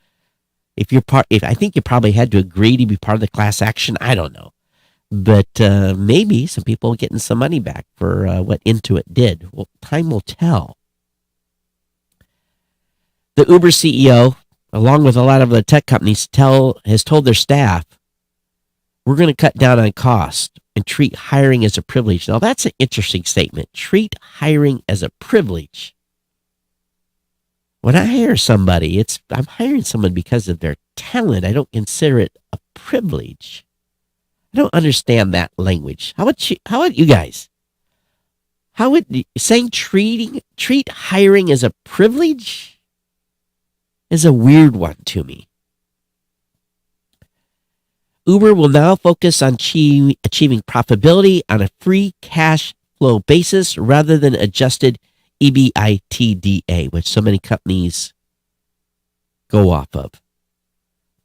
think you probably had to agree to be part of the class action. I don't know. But maybe some people are getting some money back for what Intuit did. Well, time will tell. The Uber CEO, along with a lot of the tech companies, has told their staff, we're going to cut down on cost and treat hiring as a privilege. Now, that's an interesting statement. Treat hiring as a privilege. When I hire somebody, I'm hiring someone because of their talent. I don't consider it a privilege. I don't understand that language. How about you guys? How would saying treat hiring as a privilege is a weird one to me. Uber will now focus on achieving profitability on a free cash flow basis rather than adjusted EBITDA, which so many companies go off of,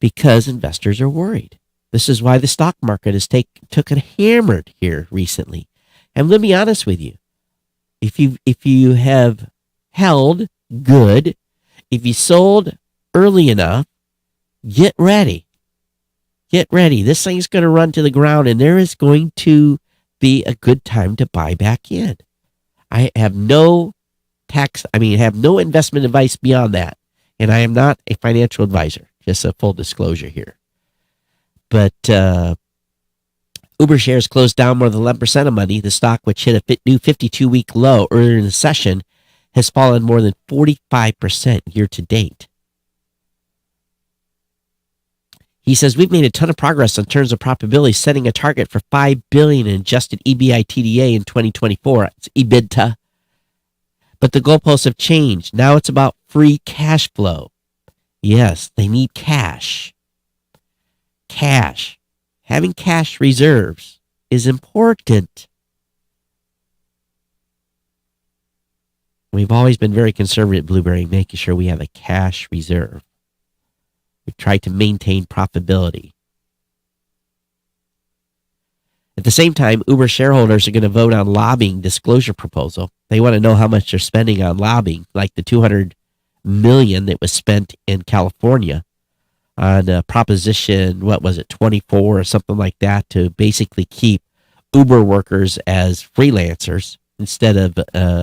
because investors are worried. This is why the stock market has taken hammered here recently. And let me be honest with you. If you have held good, if you sold early enough, get ready. Get ready. This thing's going to run to the ground, and there is going to be a good time to buy back in. I have no investment advice beyond that. And I am not a financial advisor. Just a full disclosure here. But Uber shares closed down more than 11% of money. The stock, which hit a new 52-week low earlier in the session, has fallen more than 45% year to date. He says, we've made a ton of progress in terms of profitability, setting a target for $5 billion in adjusted EBITDA in 2024. It's EBITDA. But the goalposts have changed. Now it's about free cash flow. Yes, they need cash. Cash. Having cash reserves is important. We've always been very conservative at Blueberry, making sure we have a cash reserve. We try to maintain profitability. At the same time, Uber shareholders are going to vote on lobbying disclosure proposal. They want to know how much they're spending on lobbying, like the $200 million that was spent in California on Proposition, what was it, 24 or something like that, to basically keep Uber workers as freelancers instead of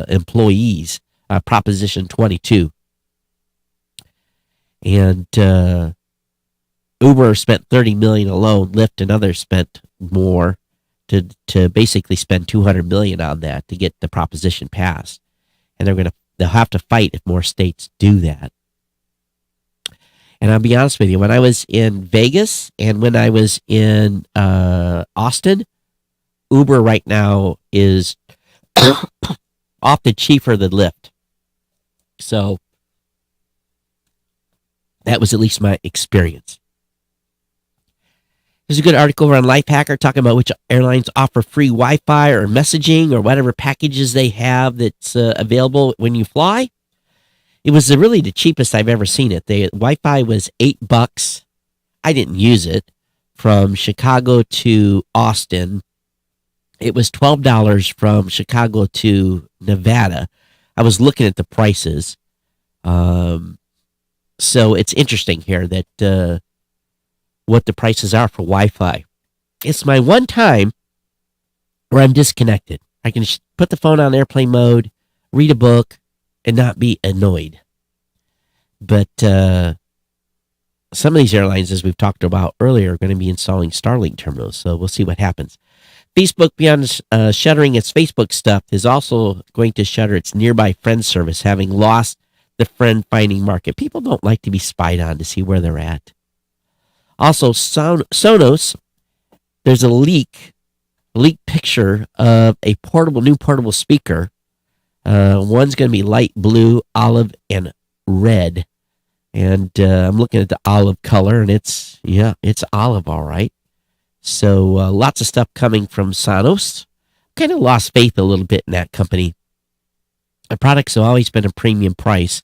employees, Proposition 22. And Uber spent $30 million alone. Lyft and others spent more to basically spend $200 million on that to get the proposition passed. And they'll have to fight if more states do that. And I'll be honest with you, when I was in Vegas and when I was in Austin, Uber right now is often cheaper than Lyft. So that was at least my experience. There's a good article over on Lifehacker talking about which airlines offer free Wi-Fi or messaging or whatever packages they have that's available when you fly. It was really the cheapest I've ever seen it. The Wi-Fi was $8. I didn't use it. From Chicago to Austin, it was $12 from Chicago to Nevada. I was looking at the prices. So it's interesting here that what the prices are for Wi-Fi. It's my one time where I'm disconnected. I can put the phone on airplane mode, read a book, and not be annoyed. But some of these airlines, as we've talked about earlier, are going to be installing Starlink terminals. So we'll see what happens. Facebook, beyond shuttering its Facebook stuff, is also going to shutter its nearby friend service, having lost the friend finding market. People don't like to be spied on to see where they're at. Also, Sonos, there's a leaked picture of a new portable speaker. One's going to be light blue, olive, and red. And I'm looking at the olive color, and it's olive, all right. So lots of stuff coming from Sonos. Kind of lost faith a little bit in that company. The products have always been a premium price,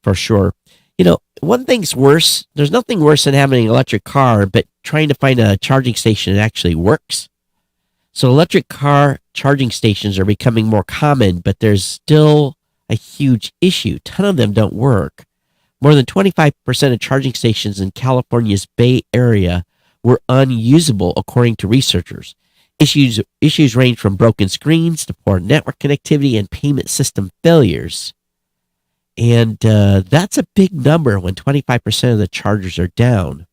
for sure. You know, one thing's worse. There's nothing worse than having an electric car, but trying to find a charging station that actually works. So electric car charging stations are becoming more common, but there's still a huge issue. A ton of them don't work. More than 25% of charging stations in California's Bay Area were unusable, according to researchers. Issues range from broken screens to poor network connectivity and payment system failures. And that's a big number when 25% of the chargers are down.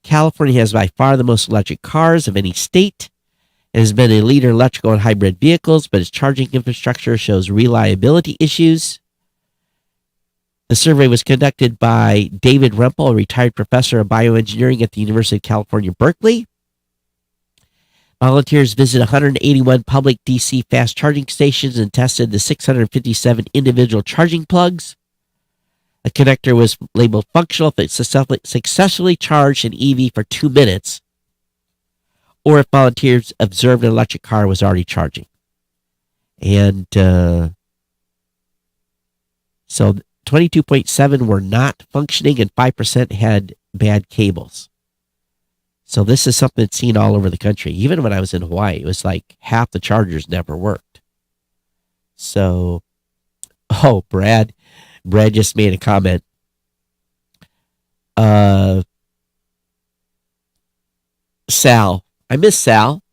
California has by far the most electric cars of any state. It has been a leader in electrical and hybrid vehicles, but its charging infrastructure shows reliability issues. The survey was conducted by David Rempel, a retired professor of bioengineering at the University of California, Berkeley. Volunteers visited 181 public DC fast charging stations and tested the 657 individual charging plugs. A connector was labeled functional if it successfully charged an EV for 2 minutes, or if volunteers observed an electric car was already charging. And so 22.7 were not functioning and 5% had bad cables. So this is something that's seen all over the country. Even when I was in Hawaii, it was like half the chargers never worked. So, Brad just made a comment. Sal, I miss Sal.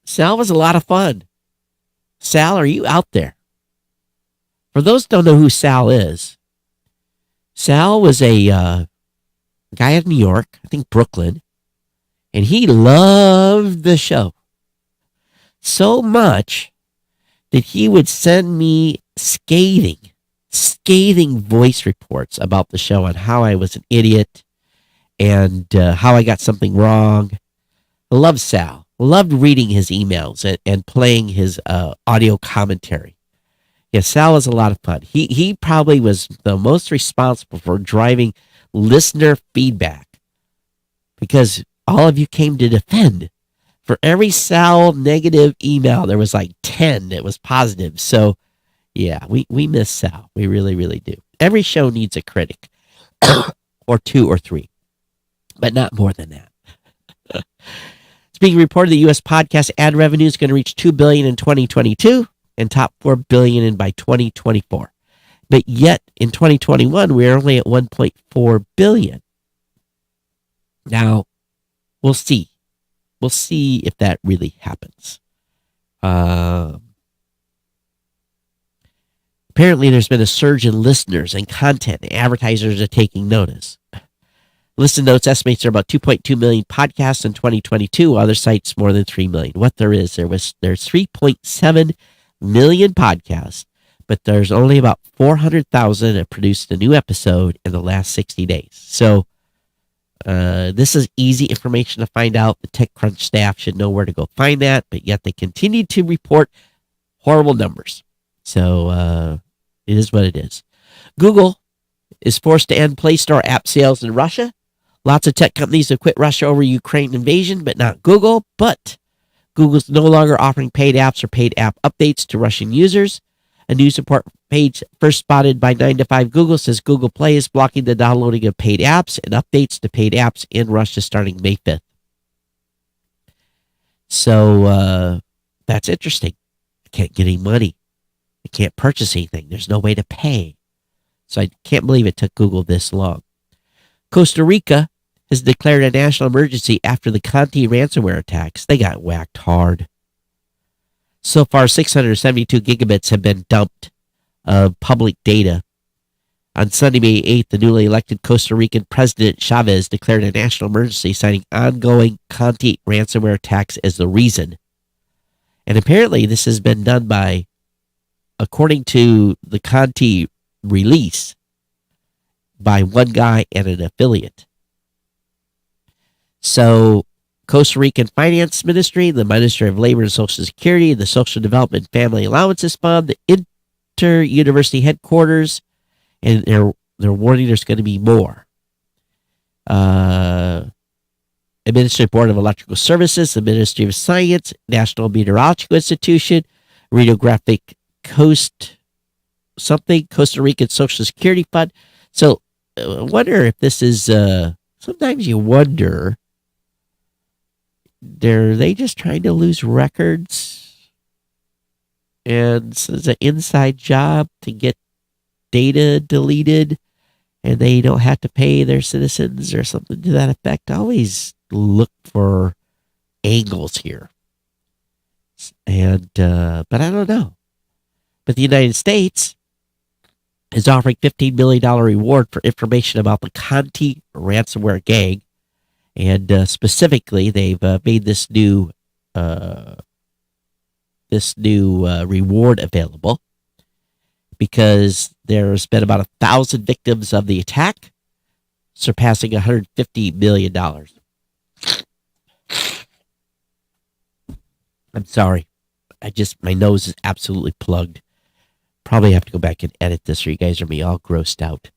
Sal was a lot of fun. Sal, are you out there? For those who don't know who Sal is, Sal was a guy out of New York, I think Brooklyn, and he loved the show so much that he would send me scathing voice reports about the show on how I was an idiot and how I got something wrong. I loved Sal. Loved reading his emails and playing his audio commentary. Yeah, Sal was a lot of fun. He probably was the most responsible for driving listener feedback because all of you came to defend. For every Sal negative email, there was like 10 that was positive. So, yeah, we miss Sal. We really, really do. Every show needs a critic or two or three, but not more than that. It's being reported the U.S. podcast ad revenue is going to reach $2 billion in 2022 and top $4 billion by 2024. But yet in 2021, we're only at $1.4 billion. Now, we'll see. We'll see if that really happens. Apparently, there's been a surge in listeners and content, and advertisers are taking notice. Listen Notes estimates there are about 2.2 million podcasts in 2022. Other sites more than 3 million. What there's 3.7 million podcasts, but there's only about 400,000 that produced a new episode in the last 60 days. So this is easy information to find out. The TechCrunch staff should know where to go find that, but yet they continue to report horrible numbers. So it is what it is. Google is forced to end Play Store app sales in Russia. Lots of tech companies have quit Russia over Ukraine invasion, but not Google. But Google's no longer offering paid apps or paid app updates to Russian users. A news report page first spotted by 9 to 5 Google says Google Play is blocking the downloading of paid apps and updates to paid apps in Russia starting May 5th. So that's interesting. I can't get any money. I can't purchase anything. There's no way to pay. So I can't believe it took Google this long. Costa Rica has declared a national emergency after the Kanti ransomware attacks. They got whacked hard. So far, 672 gigabits have been dumped of public data. On Sunday, May 8th, the newly elected Costa Rican President Chavez declared a national emergency, citing ongoing Kanti ransomware attacks as the reason. And apparently, this has been done by, according to the Kanti release, by one guy and an affiliate. So, Costa Rican Finance Ministry, the Ministry of Labor and Social Security, the Social Development and Family Allowances Fund, the Inter-University Headquarters, and they're warning there's going to be more. Administrative Board of Electrical Services, the Ministry of Science, National Meteorological Institution, Radiographic Costa Rican Social Security Fund. So, I wonder if this is, sometimes you wonder, are they just trying to lose records? And so it's an inside job to get data deleted and they don't have to pay their citizens or something to that effect. I always look for angles here. And, but I don't know. But the United States is offering $15 million reward for information about the Kanti ransomware gang. And specifically, they've made this new reward available because there's been about 1,000 victims of the attack, surpassing $150 million. I'm sorry. My nose is absolutely plugged. Probably have to go back and edit this or you guys are me all grossed out.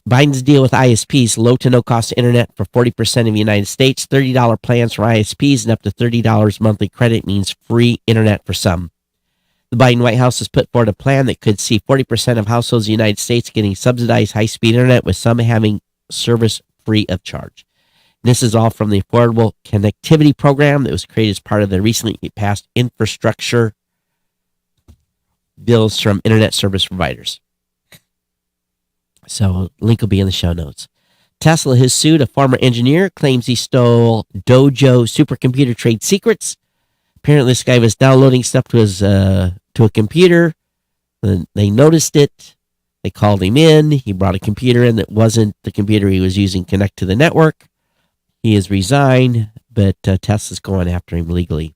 Biden's deal with ISPs, low to no cost internet for 40% of the United States, $30 plans for ISPs, and up to $30 monthly credit means free internet for some. The Biden White House has put forward a plan that could see 40% of households in the United States getting subsidized high-speed internet, with some having service free of charge. This is all from the Affordable Connectivity Program that was created as part of the recently passed infrastructure bills from internet service providers. So, link will be in the show notes. Tesla has sued a former engineer, claims he stole Dojo supercomputer trade secrets. Apparently, this guy was downloading stuff to his to a computer. They noticed it. They called him in. He brought a computer in that wasn't the computer he was using to connect to the network. He has resigned, but Tesla's going after him legally.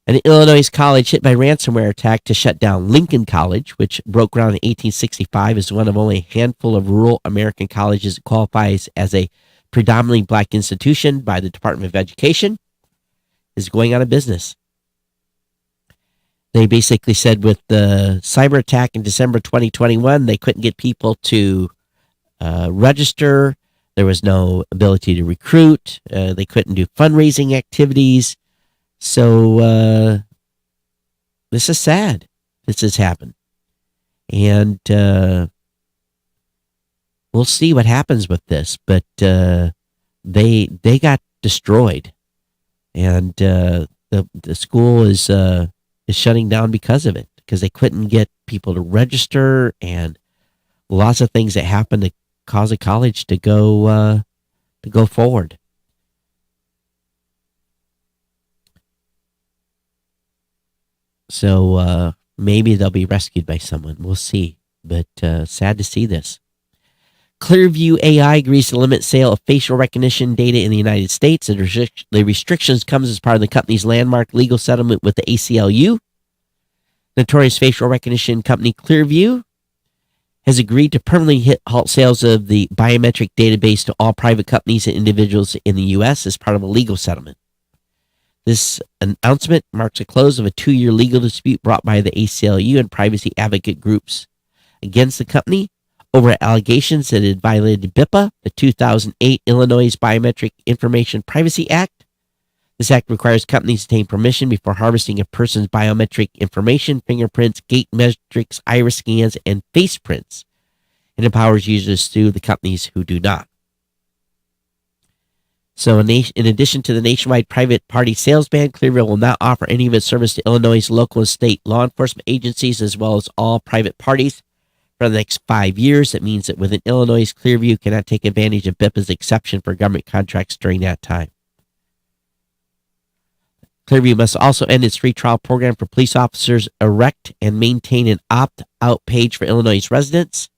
An Illinois college hit by ransomware attack to shut down Lincoln College, which broke ground in 1865, is one of only a handful of rural American colleges that qualifies as a predominantly black institution by the Department of Education, is going out of business. They basically said with the cyber attack in December 2021, they couldn't get people to register. There was no ability to recruit. They couldn't do fundraising activities. So this is sad. This has happened. And we'll see what happens with this. But they got destroyed, and the school is shutting down because of it, because they couldn't get people to register, and lots of things that happened to cause a college to go forward. So maybe they'll be rescued by someone. We'll see. But sad to see this. Clearview AI agrees to limit sale of facial recognition data in the United States. The restrictions comes as part of the company's landmark legal settlement with the ACLU. Notorious facial recognition company Clearview has agreed to permanently halt sales of the biometric database to all private companies and individuals in the U.S. as part of a legal settlement. This announcement marks a close of a 2-year legal dispute brought by the ACLU and privacy advocate groups against the company over allegations that it violated BIPA, the 2008 Illinois Biometric Information Privacy Act. This act requires companies to obtain permission before harvesting a person's biometric information, fingerprints, gait metrics, iris scans, and face prints, and empowers users to sue the companies who do not. So in addition to the nationwide private party sales ban, Clearview will not offer any of its service to Illinois' local and state law enforcement agencies, as well as all private parties, for the next 5 years. That means that within Illinois, Clearview cannot take advantage of BIPA's exception for government contracts during that time. Clearview must also end its free trial program for police officers, erect and maintain an opt-out page for Illinois residents,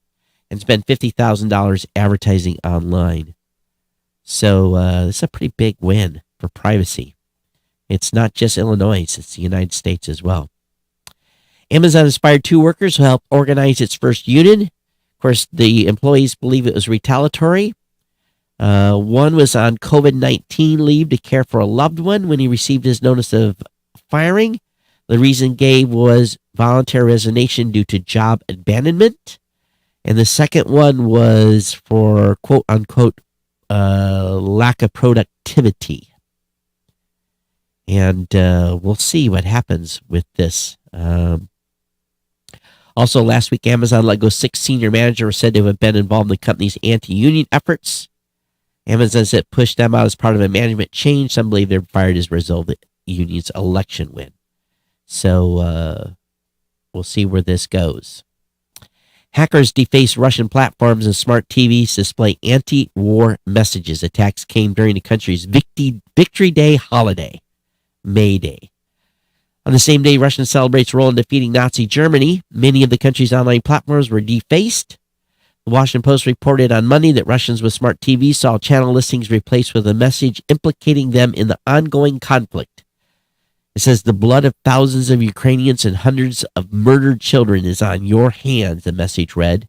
and spend $50,000 advertising online. So this is a pretty big win for privacy. It's not just Illinois, it's the United States as well. Amazon inspired 2 workers who helped organize its first union. Of course, the employees believe it was retaliatory. One was on COVID-19 leave to care for a loved one when he received his notice of firing. The reason gave was voluntary resignation due to job abandonment. And the second one was for quote unquote lack of productivity. And we'll see what happens with this. Also, last week, Amazon let go 6 senior managers said to have been involved in the company's anti-union efforts. Amazon said it pushed them out as part of a management change. Some believe they're fired as a result of the union's election win. So we'll see where this goes. Hackers defaced Russian platforms and smart TVs to display anti-war messages. Attacks came during the country's Victory Day holiday, May Day. On the same day Russia celebrates role in defeating Nazi Germany, many of the country's online platforms were defaced. The Washington Post reported on Monday that Russians with smart TVs saw channel listings replaced with a message implicating them in the ongoing conflict. It says the blood of thousands of Ukrainians and hundreds of murdered children is on your hands, the message read.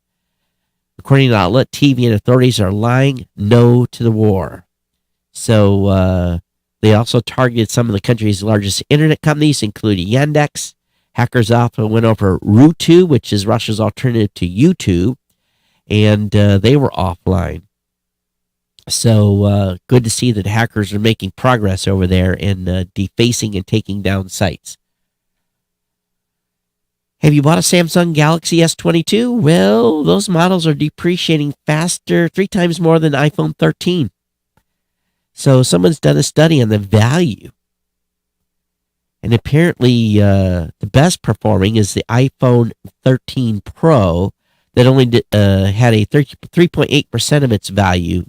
According to the outlet, TV and authorities are lying no to the war. So they also targeted some of the country's largest internet companies, including Yandex. Hackers also went over Rutu, which is Russia's alternative to YouTube, and they were offline. So good to see that hackers are making progress over there in defacing and taking down sites. Have you bought a Samsung Galaxy S22? Well, those models are depreciating faster, 3 times more than iPhone 13. So someone's done a study on the value. And apparently the best performing is the iPhone 13 Pro that only had a 3.8% of its value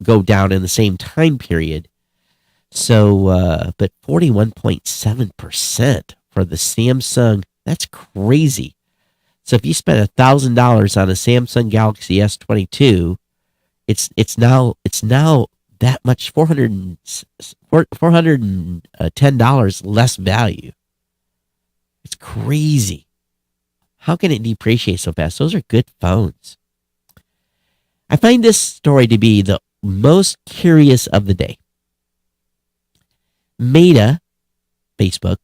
go down in the same time period. So, but 41.7% for the Samsung, that's crazy. So if you spend $1,000 on a Samsung Galaxy S22, it's now that much $410 less value. It's crazy. How can it depreciate so fast? Those are good phones. I find this story to be the most curious of the day. Meta, Facebook,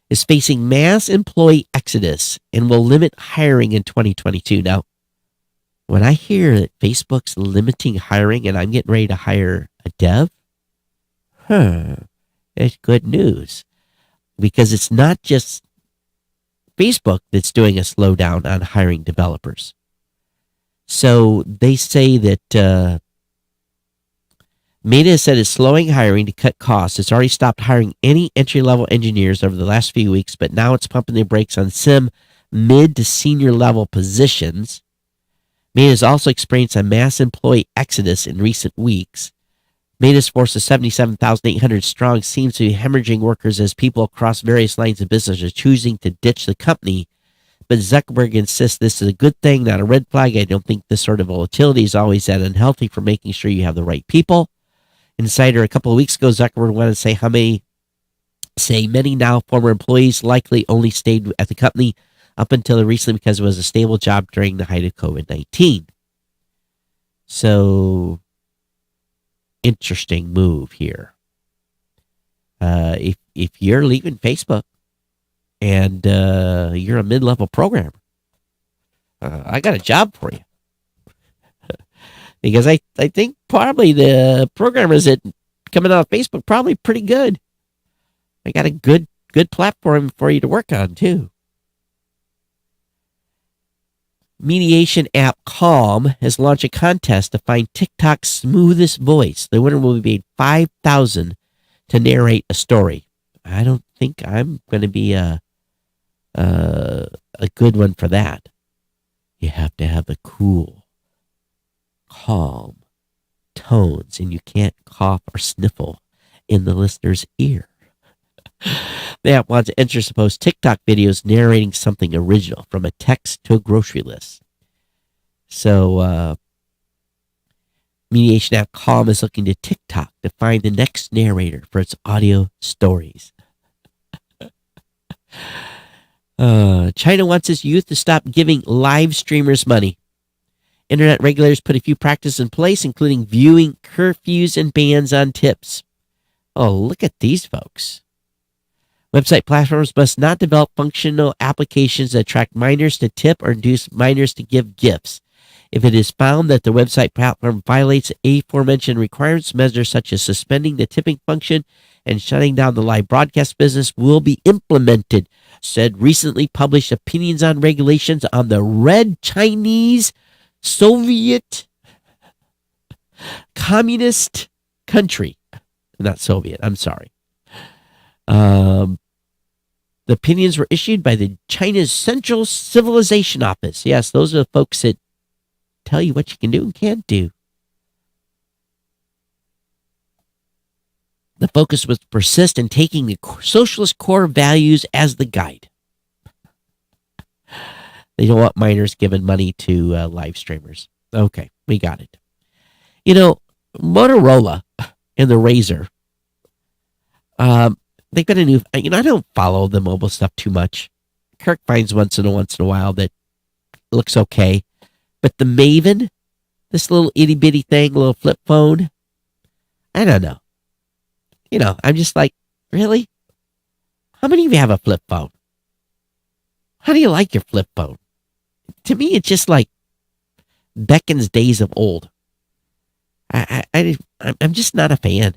is facing mass employee exodus and will limit hiring in 2022. Now, when I hear that Facebook's limiting hiring and I'm getting ready to hire a dev, it's good news. Because it's not just Facebook that's doing a slowdown on hiring developers. So they say that Meta has said it's slowing hiring to cut costs. It's already stopped hiring any entry-level engineers over the last few weeks, but now it's pumping the brakes on some mid to senior level positions. Meta has also experienced a mass employee exodus in recent weeks. Meta's force of 77,800 strong seems to be hemorrhaging workers as people across various lines of business are choosing to ditch the company. But Zuckerberg insists this is a good thing, not a red flag. I don't think this sort of volatility is always that unhealthy for making sure you have the right people. Insider, a couple of weeks ago, Zuckerberg wanted to say many now former employees likely only stayed at the company up until recently because it was a stable job during the height of COVID-19. So, interesting move here. If you're leaving Facebook and you're a mid-level programmer, I got a job for you. Because I think probably the programmers that coming out of Facebook probably pretty good. I got a good platform for you to work on too. Mediation app Calm has launched a contest to find TikTok's smoothest voice. The winner will be paid $5,000 to narrate a story. I don't think I'm going to be a good one for that. You have to have the cool, calm tones, and you can't cough or sniffle in the listener's ear. The app wants to enter supposed TikTok videos narrating something original, from a text to a grocery list. So, mediation app Calm is looking to TikTok to find the next narrator for its audio stories. China wants its youth to stop giving live streamers money. Internet regulators put a few practices in place, including viewing curfews and bans on tips. Oh, look at these folks. Website platforms must not develop functional applications that attract minors to tip or induce minors to give gifts. If it is found that the website platform violates aforementioned requirements, measures such as suspending the tipping function and shutting down the live broadcast business will be implemented, said recently published opinions on regulations on the Red Chinese Soviet communist country. Not Soviet, I'm sorry. The opinions were issued by the China's Central Civilization Office. Yes, those are the folks that tell you what you can do and can't do. The focus was to persist in taking the socialist core values as the guide. They don't want minors giving money to live streamers. Okay, we got it. You know, Motorola and the Razr, they've got a new, I don't follow the mobile stuff too much. Kirk finds once in a while that looks okay. But the Maven, this little itty bitty thing, little flip phone, I don't know. I'm just like, really? How many of you have a flip phone? How do you like your flip phone? To me, it's just like beckons days of old. I'm just not a fan.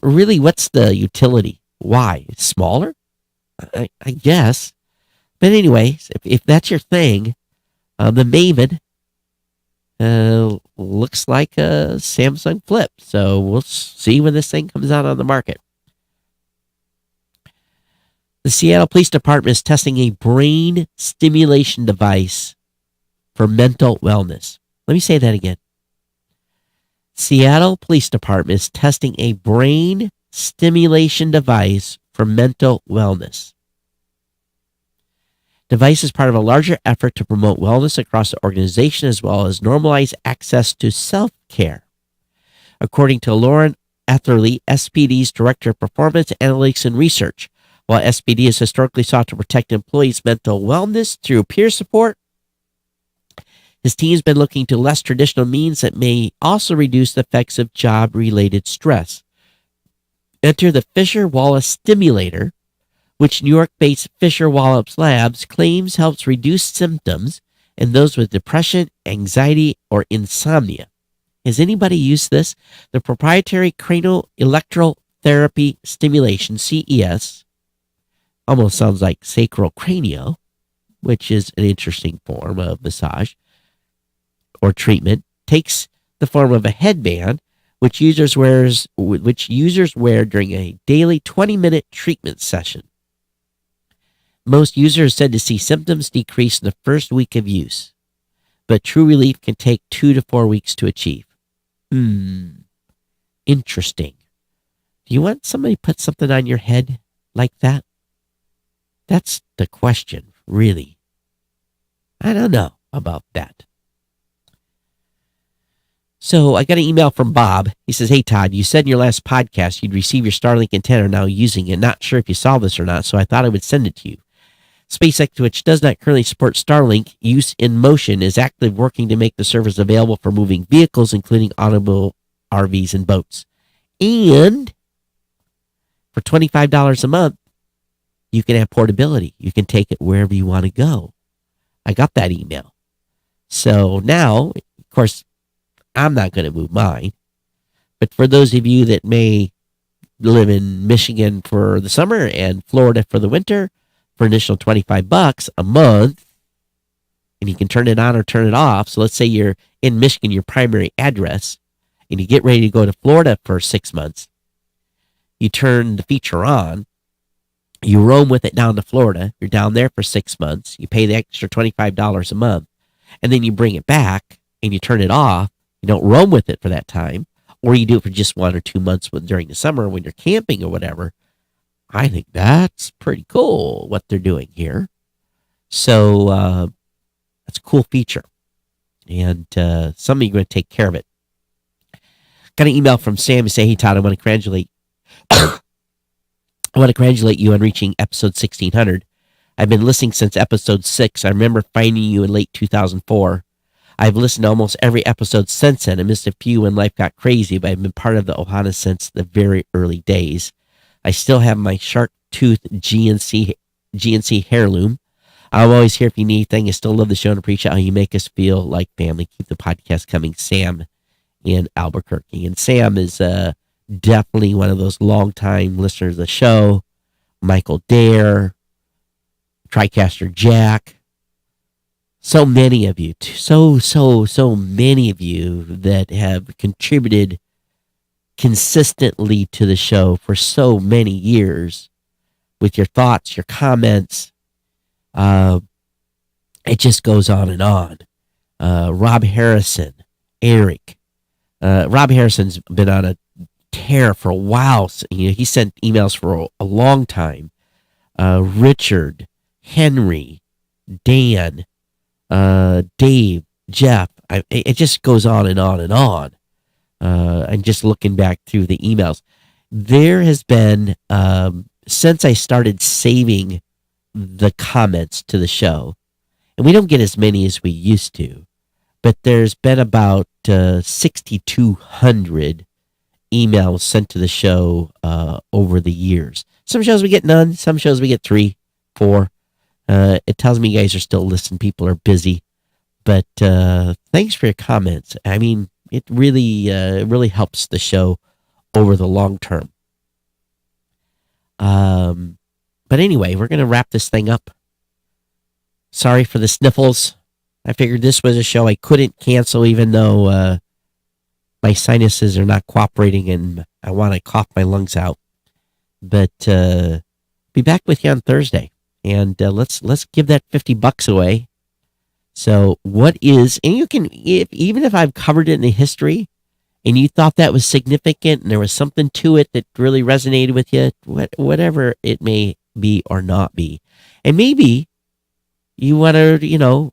Really, what's the utility? Why? It's smaller? I guess. But anyway, if that's your thing, the Maven looks like a Samsung Flip. So we'll see when this thing comes out on the market. The Seattle Police Department is testing a brain stimulation device for mental wellness. Let me say that again. Seattle Police Department is testing a brain stimulation device for mental wellness. Device is part of a larger effort to promote wellness across the organization as well as normalize access to self-care. According to Lauren Etherly, SPD's Director of Performance Analytics and Research, while SPD has historically sought to protect employees' mental wellness through peer support, his team has been looking to less traditional means that may also reduce the effects of job-related stress. Enter the Fisher-Wallace Stimulator, which New York-based Fisher-Wallace Labs claims helps reduce symptoms in those with depression, anxiety, or insomnia. Has anybody used this? The proprietary cranial electrotherapy stimulation, CES, almost sounds like sacrocranial, which is an interesting form of massage or treatment, takes the form of a headband, which users wear during a daily 20-minute treatment session. Most users said to see symptoms decrease in the first week of use, but true relief can take 2 to 4 weeks to achieve. Interesting. Do you want somebody to put something on your head like that? That's the question, really. I don't know about that. So I got an email from Bob. He says, "Hey, Todd, you said in your last podcast you'd receive your Starlink antenna, now using it. Not sure if you saw this or not, so I thought I would send it to you. SpaceX, which does not currently support Starlink use in motion, is actively working to make the service available for moving vehicles, including automobile, RVs, and boats. And for $25 a month, you can have portability. You can take it wherever you want to go." I got that email. So now, of course, I'm not going to move mine. But for those of you that may live in Michigan for the summer and Florida for the winter, for an additional $25 a month, and you can turn it on or turn it off. So let's say you're in Michigan, your primary address, and you get ready to go to Florida for 6 months. You turn the feature on. You roam with it down to Florida. You're down there for 6 months. You pay the extra $25 a month. And then you bring it back and you turn it off. You don't roam with it for that time. Or you do it for just 1 or 2 months during the summer when you're camping or whatever. I think that's pretty cool what they're doing here. So that's a cool feature. And some of you are going to take care of it. Got an email from Sam to say, "Hey, Todd, I want to congratulate you on reaching episode 1600. I've been listening since episode 6. I remember finding you in late 2004. I've listened to almost every episode since then. I missed a few when life got crazy, but I've been part of the Ohana since the very early days. I still have my shark tooth GNC heirloom. I'm always here if you need anything. I still love the show and appreciate how you make us feel like family. Keep the podcast coming." Sam in Albuquerque. And Sam is definitely one of those longtime listeners of the show. Michael Dare, TriCaster Jack, so many of you, so many of you that have contributed consistently to the show for so many years with your thoughts, your comments. It just goes on and on. Rob Harrison, Eric. Rob Harrison's been on a tear for a while. He sent emails for a long time. Richard, Henry, Dan, Dave, Jeff. It just goes on and on and on. I'm just looking back through the emails. There has been, since I started saving the comments to the show, and we don't get as many as we used to, but there's been about 6,200 emails sent to the show over the years. Some shows we get none. Some shows we get 3, 4. It tells me you guys are still listening. People are busy. But thanks for your comments. I mean, it really helps the show over the long term. But anyway, we're going to wrap this thing up. Sorry for the sniffles. I figured this was a show I couldn't cancel even though my sinuses are not cooperating and I want to cough my lungs out. But be back with you on Thursday. And let's give that $50 away. So what is, and you can, even if I've covered it in the history and you thought that was significant and there was something to it that really resonated with you, whatever it may be or not be. And maybe you want to,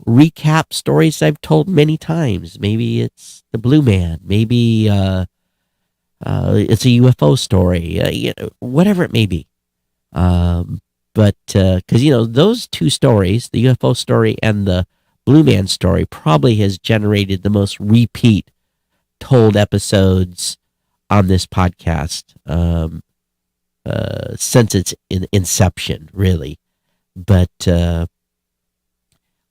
recap stories I've told many times. Maybe it's the Blue Man. Maybe it's a UFO story, whatever it may be. But because, those two stories, the UFO story and the Blue Man story, probably has generated the most repeat told episodes on this podcast since its inception, really. But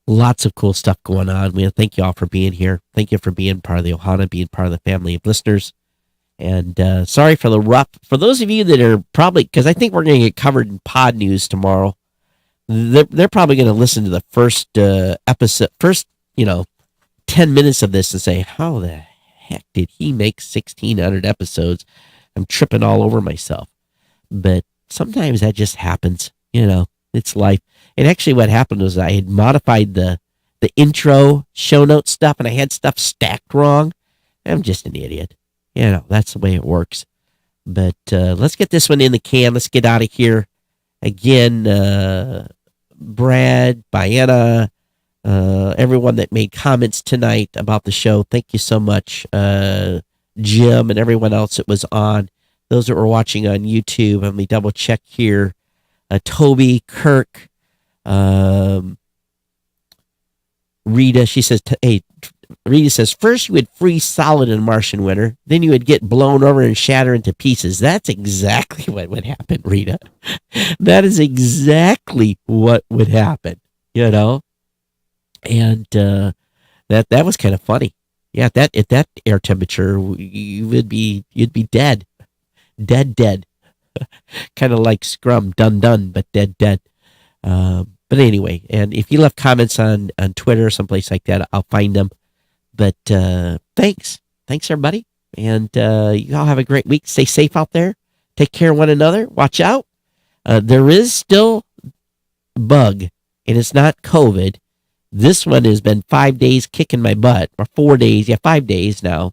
lots of cool stuff going on. We thank you all for being here. Thank you for being part of the Ohana, being part of the family of listeners. And sorry for the rough. For those of you that are probably, because I think we're going to get covered in pod news tomorrow. They're probably going to listen to the first episode, 10 minutes of this and say, how the heck did he make 1,600 episodes? I'm tripping all over myself. But sometimes that just happens. It's life. And actually what happened was I had modified the intro show note stuff, and I had stuff stacked wrong. I'm just an idiot. That's the way it works. But let's get this one in the can. Let's get out of here. Again, Brad, Bianna, everyone that made comments tonight about the show, thank you so much. Jim and everyone else that was on. Those that were watching on YouTube, let me double check here. Toby, Kirk, Rita, she says, Rita says, first you would freeze solid in Martian winter, then you would get blown over and shatter into pieces. That's exactly what would happen, Rita. That is exactly what would happen, And that was kind of funny. Yeah, at that air temperature, you'd be dead. Dead. Kind of like Scrum, done, but dead. But anyway, and if you left comments on Twitter or someplace like that, I'll find them. But thanks everybody, and you all have a great week. Stay safe out there. Take care of one another. Watch out. There is still a bug, and it's not COVID. This one has been 5 days kicking my butt, or 4 days. Yeah, 5 days now.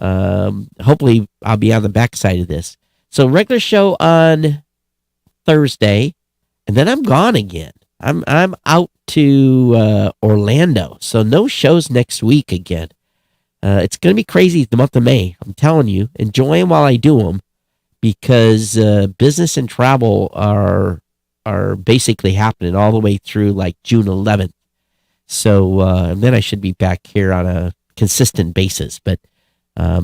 Hopefully, I'll be on the backside of this. So regular show on Thursday, and then I'm gone again. I'm out to Orlando, so no shows next week again. It's going to be crazy the month of May. I'm telling you, enjoy them while I do them, because business and travel are basically happening all the way through like June 11th. So and then I should be back here on a consistent basis, but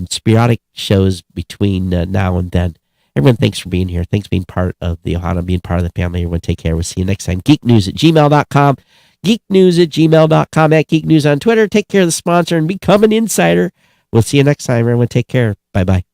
sporadic shows between now and then. Everyone, thanks for being here. Thanks for being part of the Ohana, being part of the family. Everyone, take care. We'll see you next time. geeknews@gmail.com. geeknews@gmail.com. At Geek News on Twitter. Take care of the sponsor and become an insider. We'll see you next time. Everyone, take care. Bye-bye.